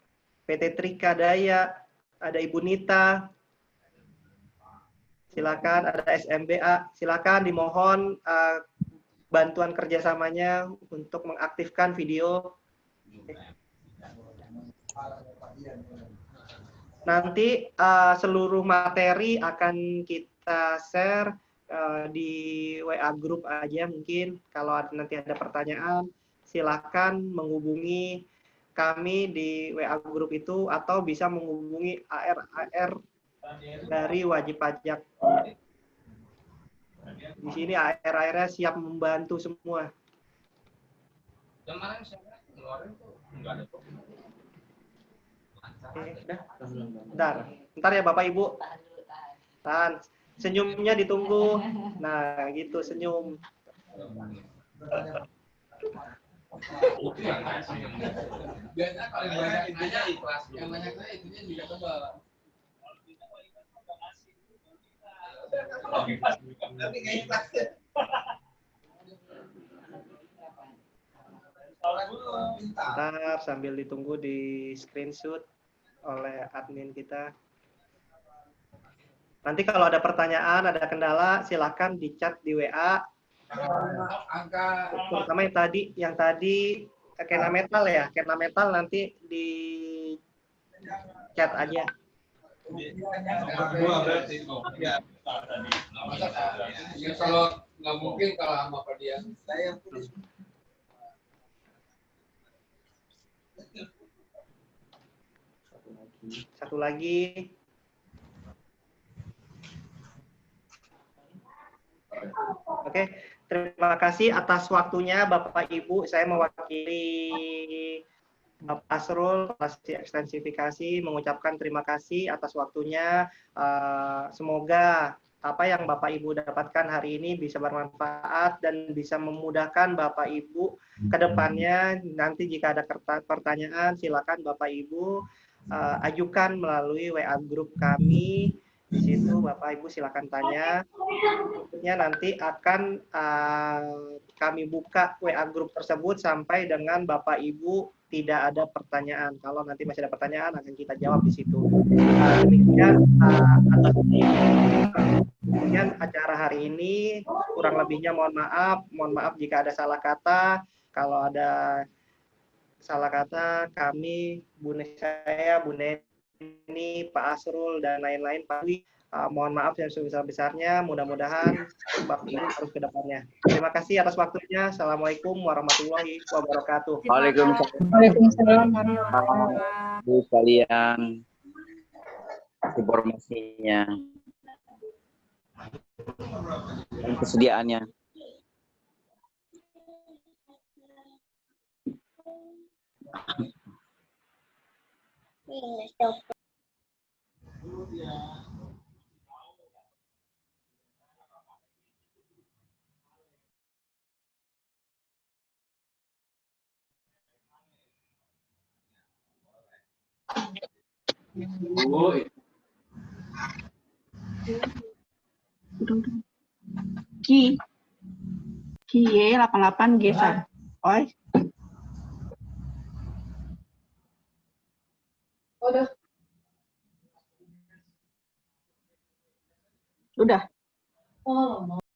PT Trika Daya, ada Ibu Nita. Silakan, ada SMBA. Silakan dimohon bantuan kerjasamanya untuk mengaktifkan video. Nanti seluruh materi akan kita share di WA group aja mungkin. Kalau nanti ada pertanyaan, silakan menghubungi kami di WA group itu atau bisa menghubungi AR dari wajib pajak. Di sini AR-AR siap membantu semua. Oke, udah. Bentar ya Bapak Ibu. Tahan. Senyumnya ditunggu. Nah, gitu senyum. Biasanya paling banyak intinya ikhlas. Yang banyaknya intinya juga coba. Bentar sambil ditunggu di screenshot oleh admin kita. Nanti kalau ada pertanyaan, ada kendala, silakan di chat di WA. Terutama yang tadi kena metal ya, kena metal nanti di chat aja. Kalau nggak mungkin kalau sama Pak Dian, saya tulis. Satu lagi. Oke, terima kasih atas waktunya Bapak Ibu. Saya mewakili Bapak Asrul, kelas ekstensifikasi, mengucapkan terima kasih atas waktunya. Semoga apa yang Bapak Ibu dapatkan hari ini bisa bermanfaat dan bisa memudahkan Bapak Ibu ke depannya. Nanti jika ada pertanyaan, silakan Bapak Ibu ajukan melalui WA grup kami. Di situ Bapak Ibu silakan tanya. Tentunya nanti akan kami buka WA grup tersebut sampai dengan Bapak Ibu tidak ada pertanyaan. Kalau nanti masih ada pertanyaan akan kita jawab di situ. Demikian atas kemudian acara hari ini, kurang lebihnya mohon maaf jika ada salah kata. Kalau ada salah kata, kami, saya, Bu Neni, Pak Asrul, dan lain-lain, Pak Wi, mohon maaf yang sebesar-besarnya. Mudah-mudahan Bapak Ibu terus ke depannya. Terima kasih atas waktunya. Assalamualaikum warahmatullahi wabarakatuh. Waalaikumsalam. Bu sekalian informasinya dan kesediaannya. Kie 88 G1. Oi. Udah.